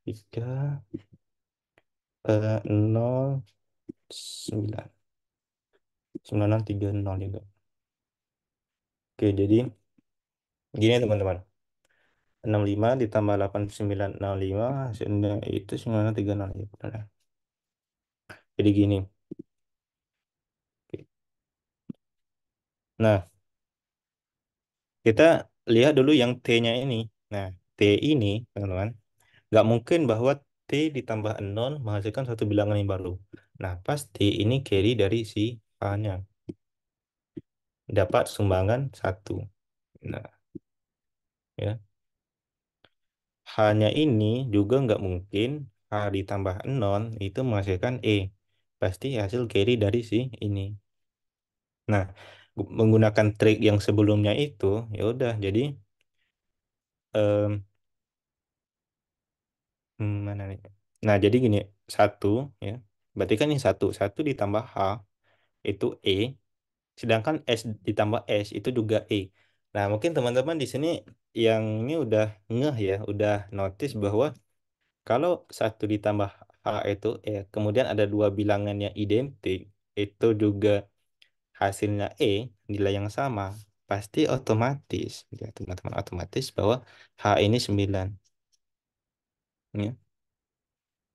3, 0, 9. 9630 juga. Oke, jadi gini teman-teman. 65 ditambah 8965 hasilnya itu 9630 ya, benar ya. Jadi gini. Oke. Nah, kita lihat dulu yang T-nya ini. Nah, T ini, teman-teman, nggak mungkin bahwa T ditambah 0 menghasilkan satu bilangan yang baru. Nah, pasti ini carry dari si A-nya. Dapat sumbangan 1. Nah, ya. Hanya ini juga nggak mungkin A ditambah 0 itu menghasilkan E. Pasti hasil carry dari si ini. Nah, menggunakan trik yang sebelumnya itu, ya udah. Jadi em, mana nih? Nah, jadi gini, satu ya. Berarti kan ini satu, satu ditambah H itu E, sedangkan S ditambah S itu juga E. Nah, mungkin teman-teman di sini yang ini udah ngeh ya, udah notice bahwa kalau satu ditambah H itu E, kemudian ada dua bilangan yang identik, itu juga hasilnya E, nilai yang sama, pasti otomatis, ya teman-teman, otomatis bahwa H ini 9. Ya.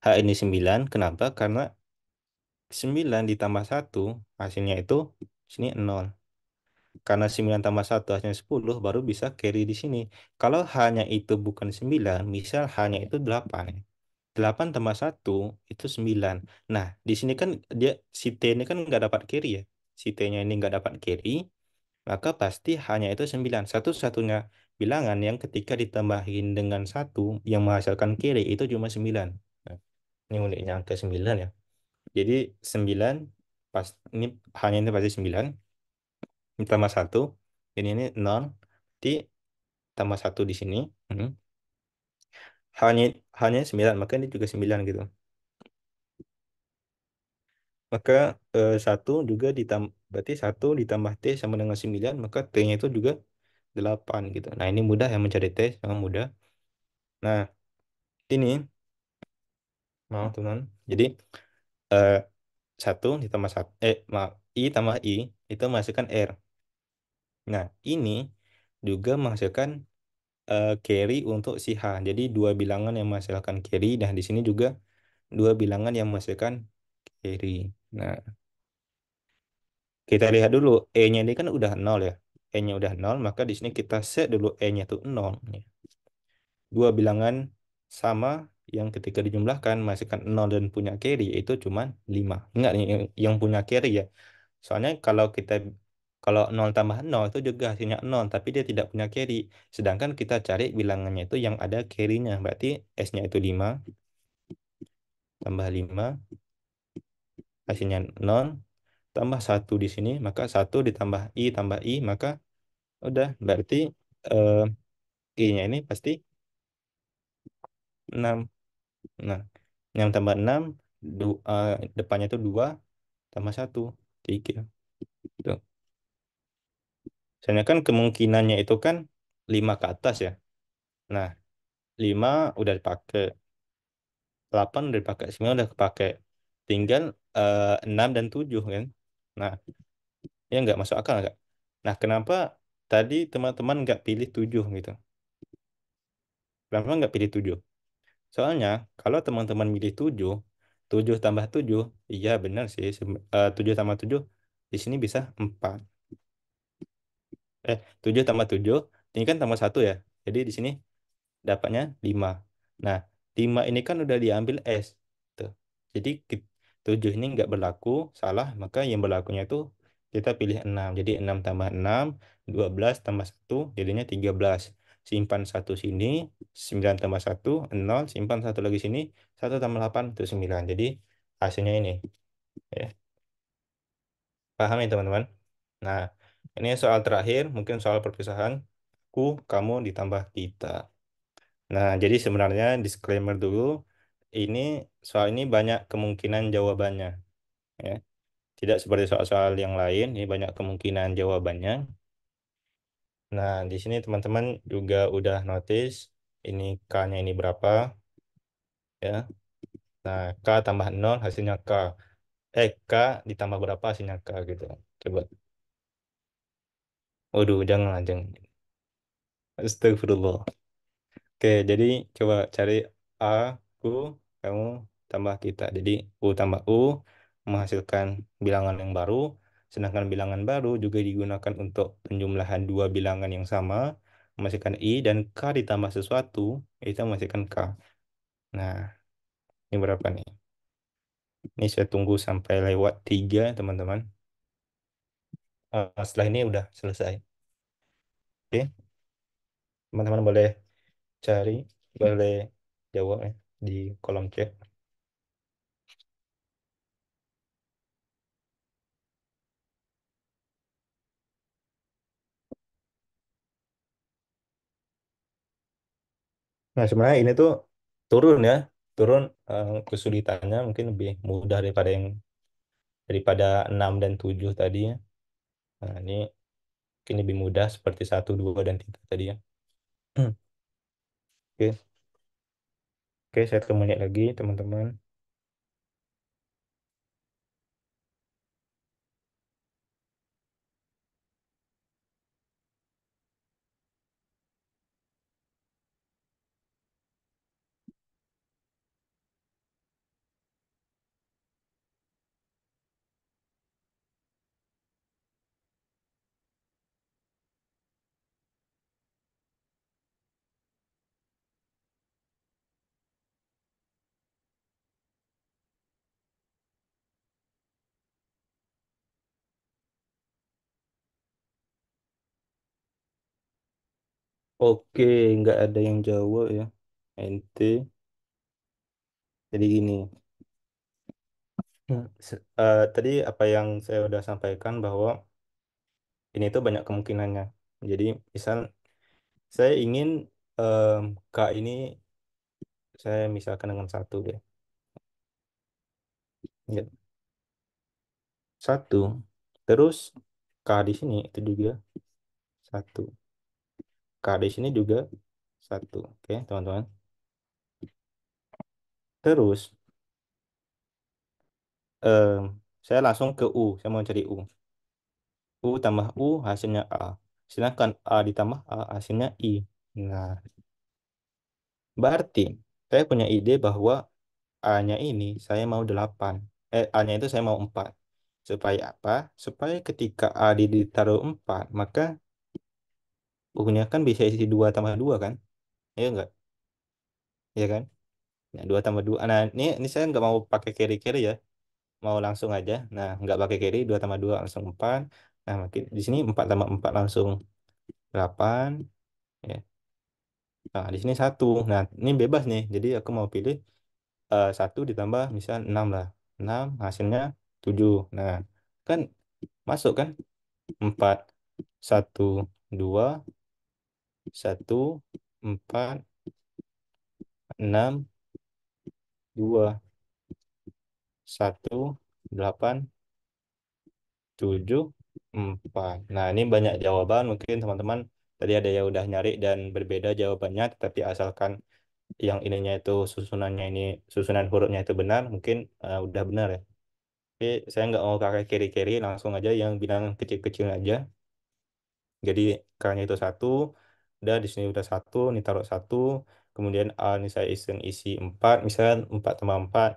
H ini 9, kenapa? Karena 9 ditambah satu hasilnya itu sini 0. Karena 9 tambah satu hasilnya 10, baru bisa carry di sini. Kalau hanya itu bukan 9, misal hanya itu 8. 8 tambah satu itu 9. Nah, di sini kan dia si T ini kan nggak dapat carry ya. Si T-nya ini nggak dapat carry, maka pasti hanya itu 9. Satu-satunya bilangan yang ketika ditambahin dengan satu yang menghasilkan carry itu cuma 9. Nah, ini uniknya angka 9 ya. Jadi 9 pas ini hanya ini pasti 9 tambah satu, ini 0, di tambah satu di sini. Hmm. Hanya hanya 9, maka ini juga 9 gitu. Maka satu juga ditambah, berarti satu ditambah T sama dengan 9, maka T-nya itu juga 8 gitu. Nah, ini mudah yang mencari T, sangat mudah. Nah, ini mau teman. Jadi eh, satu ditambah satu, maaf, I tambah I itu menghasilkan R. Nah, ini juga menghasilkan carry untuk si H. Jadi dua bilangan yang menghasilkan carry, dan di sini juga dua bilangan yang menghasilkan carry. Nah, kita lihat dulu E-nya ini kan udah 0 ya. E-nya udah 0, maka di sini kita set dulu E-nya itu 0. Dua bilangan sama yang ketika dijumlahkan menghasilkan 0 dan punya carry itu cuma 5. Ingat nih, yang punya carry ya. Soalnya kalau 0 tambah 0 itu juga hasilnya 0, tapi dia tidak punya carry. Sedangkan kita cari bilangannya itu yang ada carry-nya. Berarti S-nya itu 5 tambah 5 hasilnya 0, tambah satu di sini, maka satu ditambah I tambah I, maka udah berarti eh, I-nya ini pasti 6. Nah, 6 tambah 6, depannya itu 2 tambah satu 3. Tuh. Soalnya kan kemungkinannya itu kan 5 ke atas ya. Nah, 5 udah dipakai, 8 udah dipakai, 9 udah kepakai. Tinggal 6 dan 7 kan. Nah, ya nggak masuk akal nggak? Nah, kenapa tadi teman-teman nggak pilih 7 gitu? Kenapa nggak pilih 7? Soalnya kalau teman-teman milih 7, 7 tambah 7, iya benar sih. 7 tambah 7 di sini bisa 4. 7 tambah 7, ini kan tambah satu ya. Jadi di sini dapatnya 5. Nah, 5 ini kan udah diambil S. Tuh. Jadi 7 ini nggak berlaku, salah. Maka yang berlakunya itu kita pilih 6. Jadi 6 tambah 6, 12 tambah satu, jadinya 13. Simpan satu sini, 9 tambah satu, 0. Simpan satu lagi sini, 1 tambah 8, itu 9. Jadi hasilnya ini. Ya. Paham ya teman-teman? Nah, ini soal terakhir, mungkin soal perpisahan. Aku, kamu ditambah kita. Nah, jadi sebenarnya disclaimer dulu, ini soal ini banyak kemungkinan jawabannya, ya. Tidak seperti soal-soal yang lain, ini banyak kemungkinan jawabannya. Nah, di sini teman-teman juga udah notice ini K-nya ini berapa, ya. Nah, K tambah 0 hasilnya K. K ditambah berapa hasilnya K gitu. Coba. Waduh, jangan. Astagfirullah. Oke, jadi coba cari A, U, kamu tambah kita. Jadi U tambah U menghasilkan bilangan yang baru, sedangkan bilangan baru juga digunakan untuk penjumlahan dua bilangan yang sama, menghasilkan I, dan K ditambah sesuatu, itu menghasilkan K. Nah, ini berapa nih? Ini saya tunggu sampai lewat 3, teman-teman. Setelah ini udah selesai. Oke, teman-teman boleh cari, boleh jawab ya di kolom chat. Nah, sebenarnya ini tuh turun ya, turun kesulitannya mungkin lebih mudah daripada 6 dan 7 tadi ya. Nah, ini mungkin lebih mudah seperti 1, 2, dan 3 tadi ya. Oke, oke, saya temuin lagi teman-teman. Oke, nggak ada yang jawab ya. Ente. Jadi gini. Tadi apa yang saya udah sampaikan bahwa ini tuh banyak kemungkinannya. Jadi misal saya ingin em, K ini saya misalkan dengan 1 deh. Ya, 1. Terus K di sini itu juga 1. K di sini juga 1. Oke, teman-teman. Terus em, saya langsung ke U. Saya mau cari U. U tambah U hasilnya A. Sedangkan A ditambah A hasilnya I. Nah, berarti saya punya ide bahwa A-nya ini saya mau 8. A-nya itu saya mau 4. Supaya apa? Supaya ketika A ditaruh 4, maka U-nya kan bisa isi 2 tambah 2 kan? Iya enggak? Iya kan? Nah, 2 tambah 2. Nah, ini saya nggak mau pakai carry-carry ya. Mau langsung aja. Nah, nggak pakai carry, 2 tambah 2 langsung 4. Nah, makin di sini 4 tambah 4 langsung 8. Ya. Nah, di sini 1. Nah, ini bebas nih. Jadi aku mau pilih 1 ditambah misal 6 lah. 6 hasilnya 7. Nah, kan masuk kan? 4, 1, 2, 1, 4, 6, 2, 1, 8, 7, 4. Nah, ini banyak jawaban. Mungkin teman-teman tadi ada yang udah nyari dan berbeda jawabannya. Tetapi asalkan yang ininya itu susunan hurufnya itu benar, mungkin udah benar ya. Oke, saya nggak mau pakai kiri-kiri, langsung aja yang bilang kecil-kecil aja. Jadi K-nya itu 1, udah di sini udah 1, ini taruh 1, kemudian A ini saya isi 4, misalnya 4 tambah 4,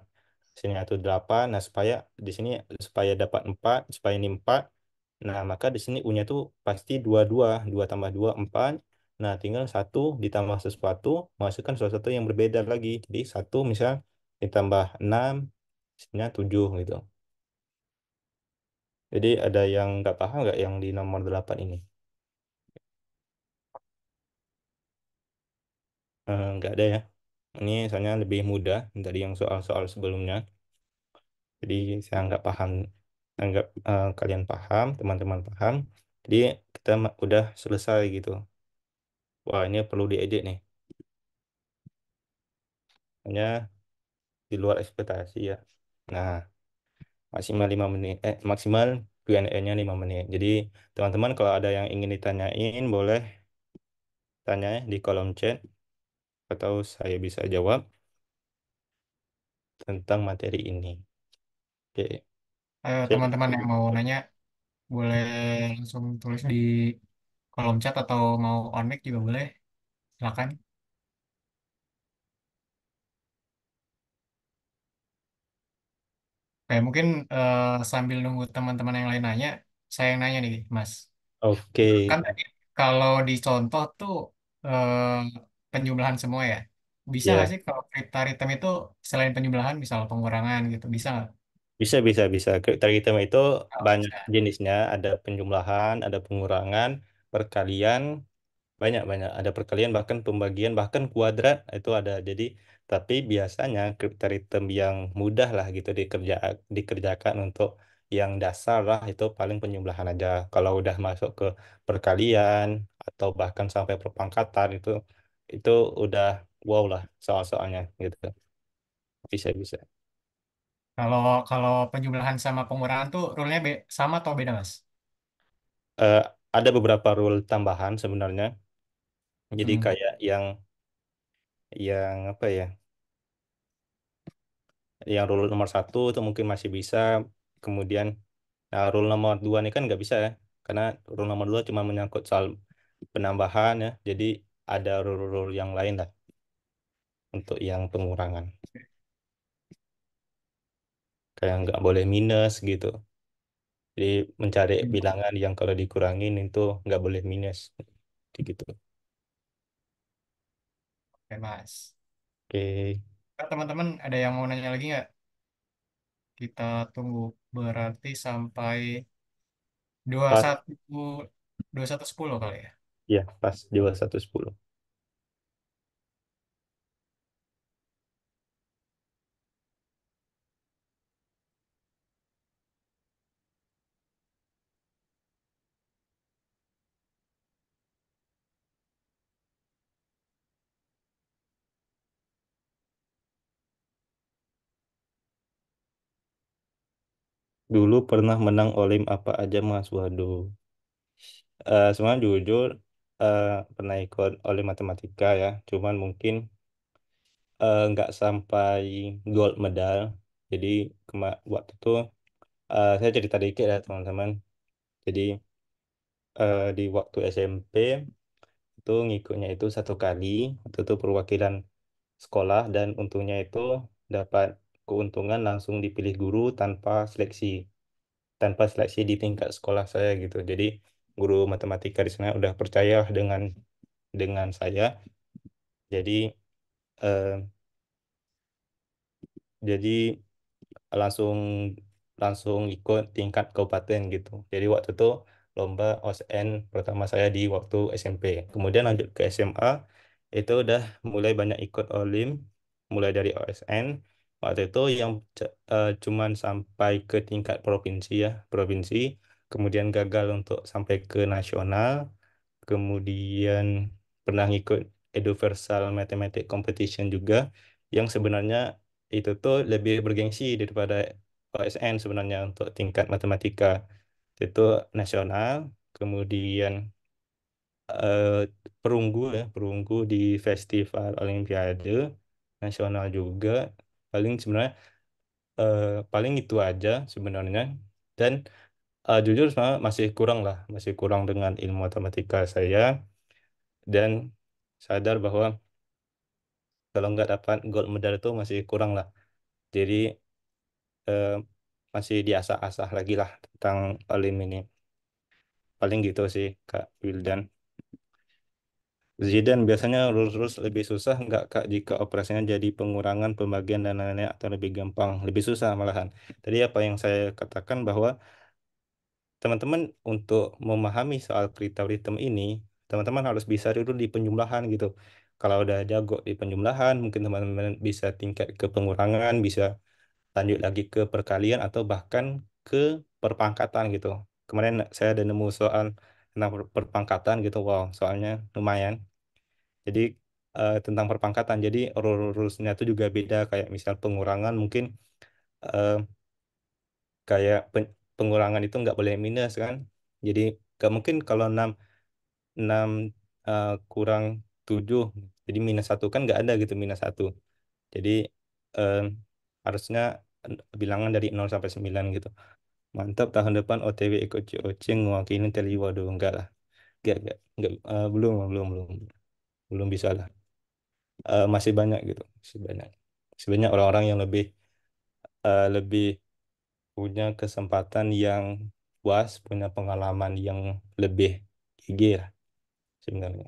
sini itu 8. Nah, supaya di sini supaya dapat 4, supaya ini 4, nah maka di sini U-nya tuh pasti 22, 2 tambah 2 4. Nah, tinggal 1 ditambah sesuatu, masukkan sesuatu yang berbeda lagi. Jadi 1 misal ditambah 6, hasilnya 7 gitu. Jadi ada yang nggak paham nggak yang di nomor 8 ini? Nggak ada ya. Ini soalnya lebih mudah dari yang soal-soal sebelumnya. Jadi saya nggak paham, anggap kalian paham, teman-teman paham. Jadi kita udah selesai gitu. Wah, ini perlu diedit nih. Hanya di luar ekspektasi ya. Nah, maksimal 5 menit, maksimal Q&A-nya 5 menit. Jadi teman-teman kalau ada yang ingin ditanyain boleh tanya di kolom chat atau saya bisa jawab tentang materi ini. Oke, Ayo saya teman-teman yang mau nanya boleh langsung tulis di kolom chat atau mau on mic juga boleh. Silakan. Kayak mungkin sambil nunggu teman-teman yang lain nanya, saya yang nanya nih, Mas. oke Kan tadi kalau dicontoh tuh eh, penjumlahan semua ya. Bisa nggak ya. sih kalau kriterium itu selain penjumlahan, misal pengurangan gitu, bisa nggak? Bisa. Kriteria item itu Oh, banyak bisa. jenisnya, ada penjumlahan, ada pengurangan, perkalian, banyak ada perkalian, bahkan pembagian, bahkan kuadrat itu ada. Jadi tapi biasanya kriteria item yang mudah lah gitu dikerjakan untuk yang dasar lah itu paling penjumlahan aja. Kalau udah masuk ke perkalian atau bahkan sampai perpangkatan itu udah wow lah soal-soalnya gitu. Bisa. Kalau kalau penjumlahan sama pengurangan tuh rule-nya sama atau beda, Mas? Eh, ada beberapa rule tambahan sebenarnya. Jadi Hmm. kayak yang apa ya? Yang rule nomor satu itu mungkin masih bisa. Kemudian nah, rule nomor dua ini kan nggak bisa ya, karena rule nomor dua cuma menyangkut soal penambahan ya. Jadi ada rule-rule yang lain lah untuk yang pengurangan. Kayak nggak boleh minus gitu. Jadi mencari bilangan yang kalau dikurangin itu nggak boleh minus. Gitu. Oke, Mas. Oke. Teman-teman ada yang mau nanya lagi nggak? Kita tunggu berarti sampai dua Pas satu 21.10 kali ya. ya pas 21.10. Dulu pernah menang Olim apa aja Mas? Waduh. Sebenarnya jujur eh, pernah ikut Olim matematika ya. Cuman mungkin nggak sampai gold medal. Jadi waktu itu saya cerita dikit ya teman-teman. Jadi di waktu SMP itu ngikutnya itu satu kali. Waktu itu perwakilan sekolah dan untungnya itu dapat keuntungan langsung dipilih guru tanpa seleksi di tingkat sekolah saya gitu. Jadi guru matematika di sana udah percaya dengan saya. Jadi eh, jadi langsung langsung ikut tingkat kabupaten gitu. Jadi waktu itu lomba OSN pertama saya di waktu SMP. Kemudian lanjut ke SMA itu udah mulai banyak ikut Olim, mulai dari OSN. Waktu itu yang cuman sampai ke tingkat provinsi ya, provinsi. Kemudian gagal untuk sampai ke nasional. Kemudian pernah ngikut Eduversal Mathematic Competition juga yang sebenarnya itu tuh lebih bergengsi daripada OSN sebenarnya untuk tingkat matematika. Itu nasional, kemudian eh, perunggu di Festival Olimpiade nasional juga. Paling sebenarnya eh, paling itu aja sebenarnya. Dan jujur sebenarnya masih kurang dengan ilmu matematika saya dan sadar bahwa kalau nggak dapat gold medal itu masih kurang lah. Jadi eh, masih diasah-asah lagi lah tentang Olim ini. Paling gitu sih Kak Wildan. Zidan biasanya rules-rules lebih susah nggak Kak jika operasinya jadi pengurangan, pembagian dan lain-lain atau lebih gampang? Lebih susah malahan. Tadi apa yang saya katakan bahwa teman-teman untuk memahami soal kriterium ini, teman-teman harus bisa dulu di penjumlahan gitu. Kalau udah jago di penjumlahan, mungkin teman-teman bisa tingkat ke pengurangan, bisa lanjut lagi ke perkalian atau bahkan ke perpangkatan gitu. Kemarin saya ada nemu soal tentang perpangkatan gitu, wow, soalnya lumayan. Jadi tentang perpangkatan. Jadi rulesnya itu juga beda, kayak misal pengurangan mungkin eh, kayak pengurangan itu nggak boleh minus kan. Jadi nggak mungkin kalau 6 6 kurang 7 jadi minus satu kan nggak ada gitu minus satu. Jadi eh, harusnya bilangan dari 0 sampai 9 gitu. Mantap tahun depan OTW ikut COC ngewakilin Teli. Waduh, enggak lah. Enggak, belum bisa lah. Masih banyak gitu, masih banyak. Masih banyak orang-orang yang lebih punya kesempatan yang puas, punya pengalaman yang lebih IG lah sebenarnya.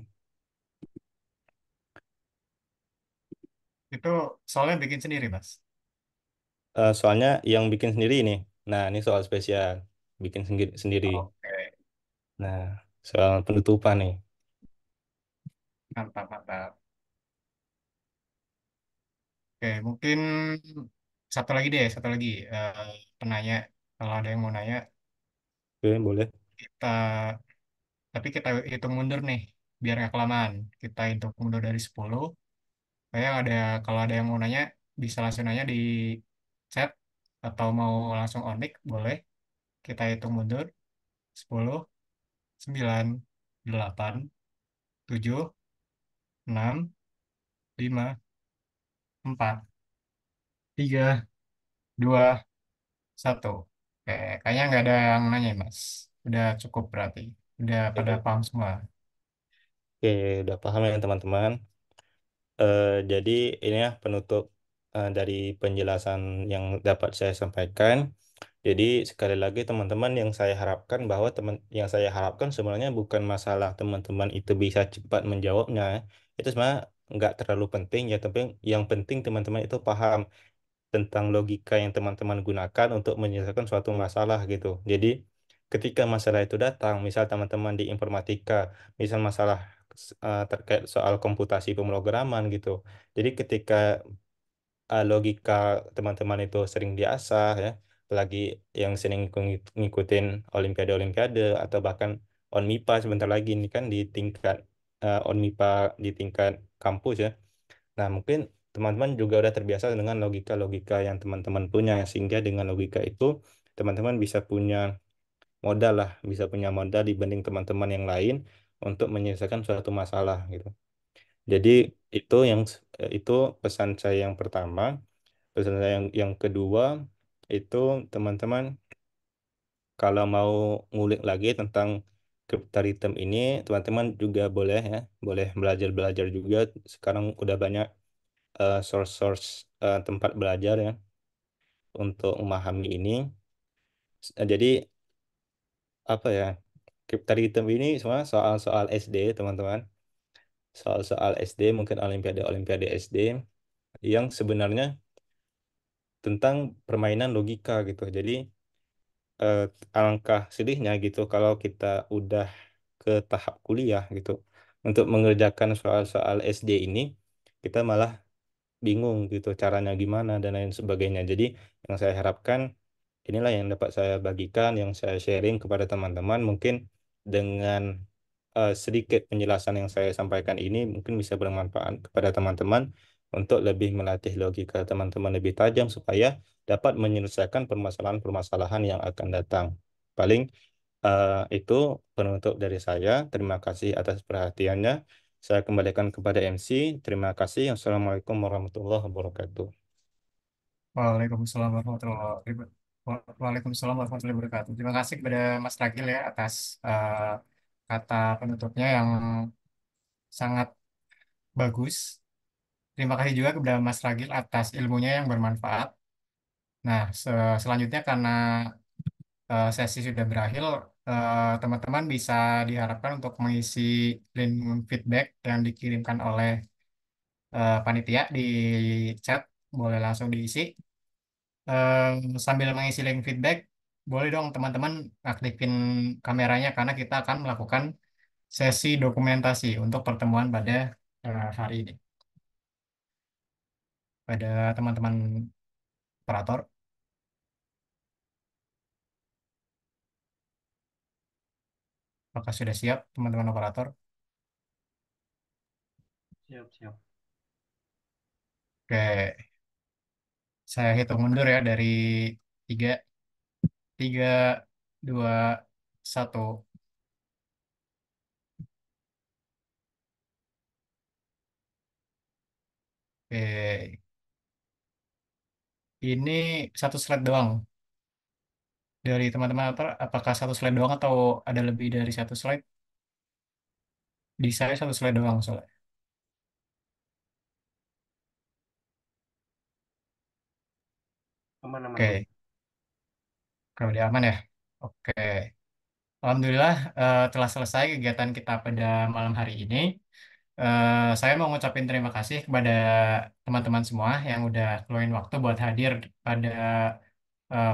Itu soalnya bikin sendiri, Mas. Soalnya yang bikin sendiri ini, nah ini soal spesial, bikin sendiri. Oke, Nah, soal penutupan nih. mantap, mantap. Oke, mungkin satu lagi deh, satu lagi penanya. Kalau ada yang mau nanya, Oke, boleh. kita tapi kita hitung mundur nih, biar nggak kelamaan. Kita hitung mundur dari 10. Kayak ada kalau ada yang mau nanya, bisa langsung nanya di chat atau mau langsung on mic, boleh. Kita hitung mundur 10, 9, 8, 7, 6, 5, 4, 3, 2, 1. Oke, kayaknya nggak ada yang nanya, Mas. Udah cukup berarti. Udah pada Oke, paham semua. oke, udah paham ya teman-teman. Jadi ini ya penutup dari penjelasan yang dapat saya sampaikan. Jadi sekali lagi teman-teman yang saya harapkan sebenarnya bukan masalah teman-teman itu bisa cepat menjawabnya. Itu sebenarnya nggak terlalu penting ya, tapi yang penting teman-teman itu paham tentang logika yang teman-teman gunakan untuk menyelesaikan suatu masalah gitu. Jadi ketika masalah itu datang, misal teman-teman di informatika, misal masalah terkait soal komputasi pemrograman gitu. Jadi ketika logika teman-teman itu sering diasah ya, apalagi yang sering ngikutin olimpiade-olimpiade atau bahkan ONMIPA sebentar lagi ini kan di tingkat ONMIPA di tingkat kampus ya. Nah, mungkin teman-teman juga udah terbiasa dengan logika-logika yang teman-teman punya, sehingga dengan logika itu teman-teman bisa punya modal lah, bisa punya modal dibanding teman-teman yang lain untuk menyelesaikan suatu masalah gitu. Jadi itu pesan saya yang pertama. Pesan saya yang kedua itu teman-teman kalau mau ngulik lagi tentang kapitalisme ini, teman-teman juga boleh ya, boleh belajar-belajar juga. Sekarang udah banyak source-source tempat belajar ya untuk memahami ini. Jadi apa ya? Kapitalisme ini semua soal-soal SD, teman-teman. Soal-soal SD, mungkin olimpiade-olimpiade SD yang sebenarnya tentang permainan logika gitu. Jadi eh, alangkah sedihnya gitu kalau kita udah ke tahap kuliah gitu untuk mengerjakan soal-soal SD ini kita malah bingung gitu caranya gimana dan lain sebagainya. Jadi yang saya harapkan inilah yang dapat saya bagikan, yang saya sharing kepada teman-teman. Mungkin dengan sedikit penjelasan yang saya sampaikan ini mungkin bisa bermanfaat kepada teman-teman untuk lebih melatih logika teman-teman lebih tajam supaya dapat menyelesaikan permasalahan-permasalahan yang akan datang. Paling itu penutup dari saya. Terima kasih atas perhatiannya. Saya kembalikan kepada MC. Terima kasih. Assalamualaikum warahmatullahi wabarakatuh. Waalaikumsalam warahmatullahi wabarakatuh. Waalaikumsalam warahmatullahi wabarakatuh. Terima kasih kepada Mas Ragil ya atas kata penutupnya yang sangat bagus. Terima kasih juga kepada Mas Ragil atas ilmunya yang bermanfaat. Nah, selanjutnya karena sesi sudah berakhir, teman-teman bisa diharapkan untuk mengisi link feedback yang dikirimkan oleh panitia di chat. Boleh langsung diisi. Sambil mengisi link feedback, boleh dong teman-teman aktifin kameranya karena kita akan melakukan sesi dokumentasi untuk pertemuan pada hari ini. Pada teman-teman operator, apakah sudah siap teman-teman operator? Siap, siap. Oke, saya hitung mundur ya dari tiga, tiga, dua, satu. Oke, ini satu slide doang dari teman-teman apakah satu slide doang atau ada lebih dari satu slide? Di saya satu slide doang soalnya. Aman-aman dulu. Oke, kalau dia aman ya. Oke, Alhamdulillah telah selesai kegiatan kita pada malam hari ini. Saya mau ngucapin terima kasih kepada teman-teman semua yang udah keluarin waktu buat hadir pada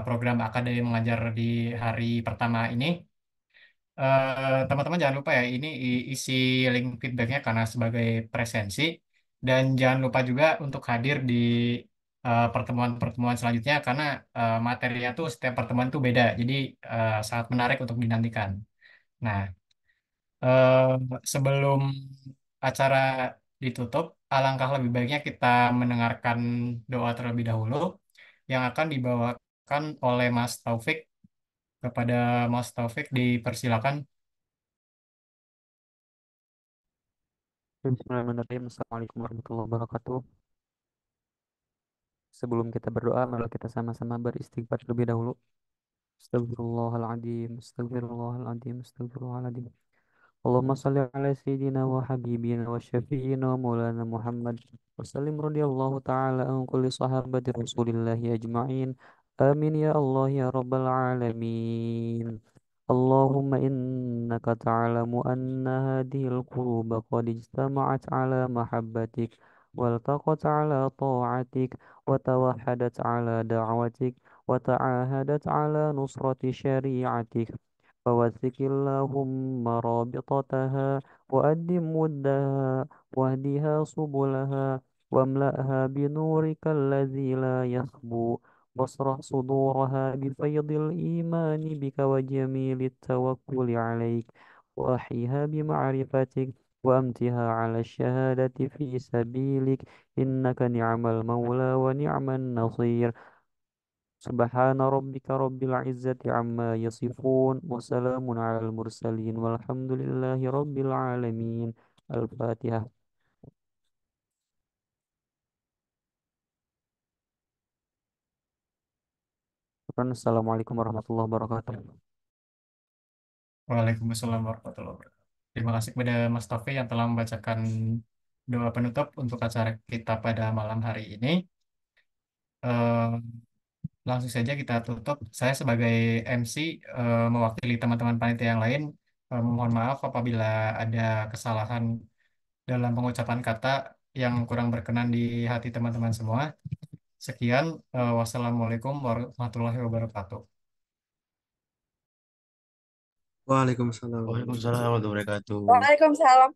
program Akademi Mengajar di hari pertama ini. Teman-teman jangan lupa ya, ini isi link feedbacknya karena sebagai presensi. Dan jangan lupa juga untuk hadir di pertemuan-pertemuan selanjutnya karena materinya tuh setiap pertemuan tuh beda. Jadi sangat menarik untuk dinantikan. Nah, eh, sebelum acara ditutup, alangkah lebih baiknya kita mendengarkan doa terlebih dahulu yang akan dibawakan oleh Mas Taufik. Kepada Mas Taufik dipersilakan. Bismillahirrahmanirrahim. Assalamualaikum warahmatullahi wabarakatuh. Sebelum kita berdoa, mari kita sama-sama beristighfar terlebih dahulu. Astagfirullahaladzim, astagfirullahaladzim, astagfirullahaladzim. اللهم صل على سيدنا وحبيبنا وشفينا ومولانا محمد وسلم رضي الله تعالى عن كل صحابة رسول الله أجمعين آمين يا الله يا رب العالمين اللهم إنك تعلم أن هذه القلوب قد اجتمعت على محبتك والتقت على طاعتك وتوحدت على دعوتك وتعاهدت على نصرة شريعتك فوثق اللهم رابطتها وأدم ودها واهدها سبلها واملأها بنورك الذي لا يخبو واشرح صدورها بفيض الإيمان بك وجميل التوكل عليك وأحيها بمعرفتك وأمتها على الشهادة في سبيلك إنك نعم المولى ونعم النصير سبحان ربك رب العزة عما يصفون وسلام على المرسلين والحمد لله رب العالمين الفاتحة. Assalamualaikum warahmatullahi wabarakatuh. Waalaikumsalam warahmatullahi wabarakatuh. Terima kasih kepada Mas Taufik yang telah membacakan doa penutup untuk acara kita pada malam hari ini. Eh, Langsung saja kita tutup. Saya sebagai MC mewakili teman-teman panitia yang lain, mohon maaf apabila ada kesalahan dalam pengucapan kata yang kurang berkenan di hati teman-teman semua. Sekian, wassalamualaikum warahmatullahi wabarakatuh. Waalaikumsalam. Waalaikumsalam warahmatullahi wabarakatuh. Waalaikumsalam.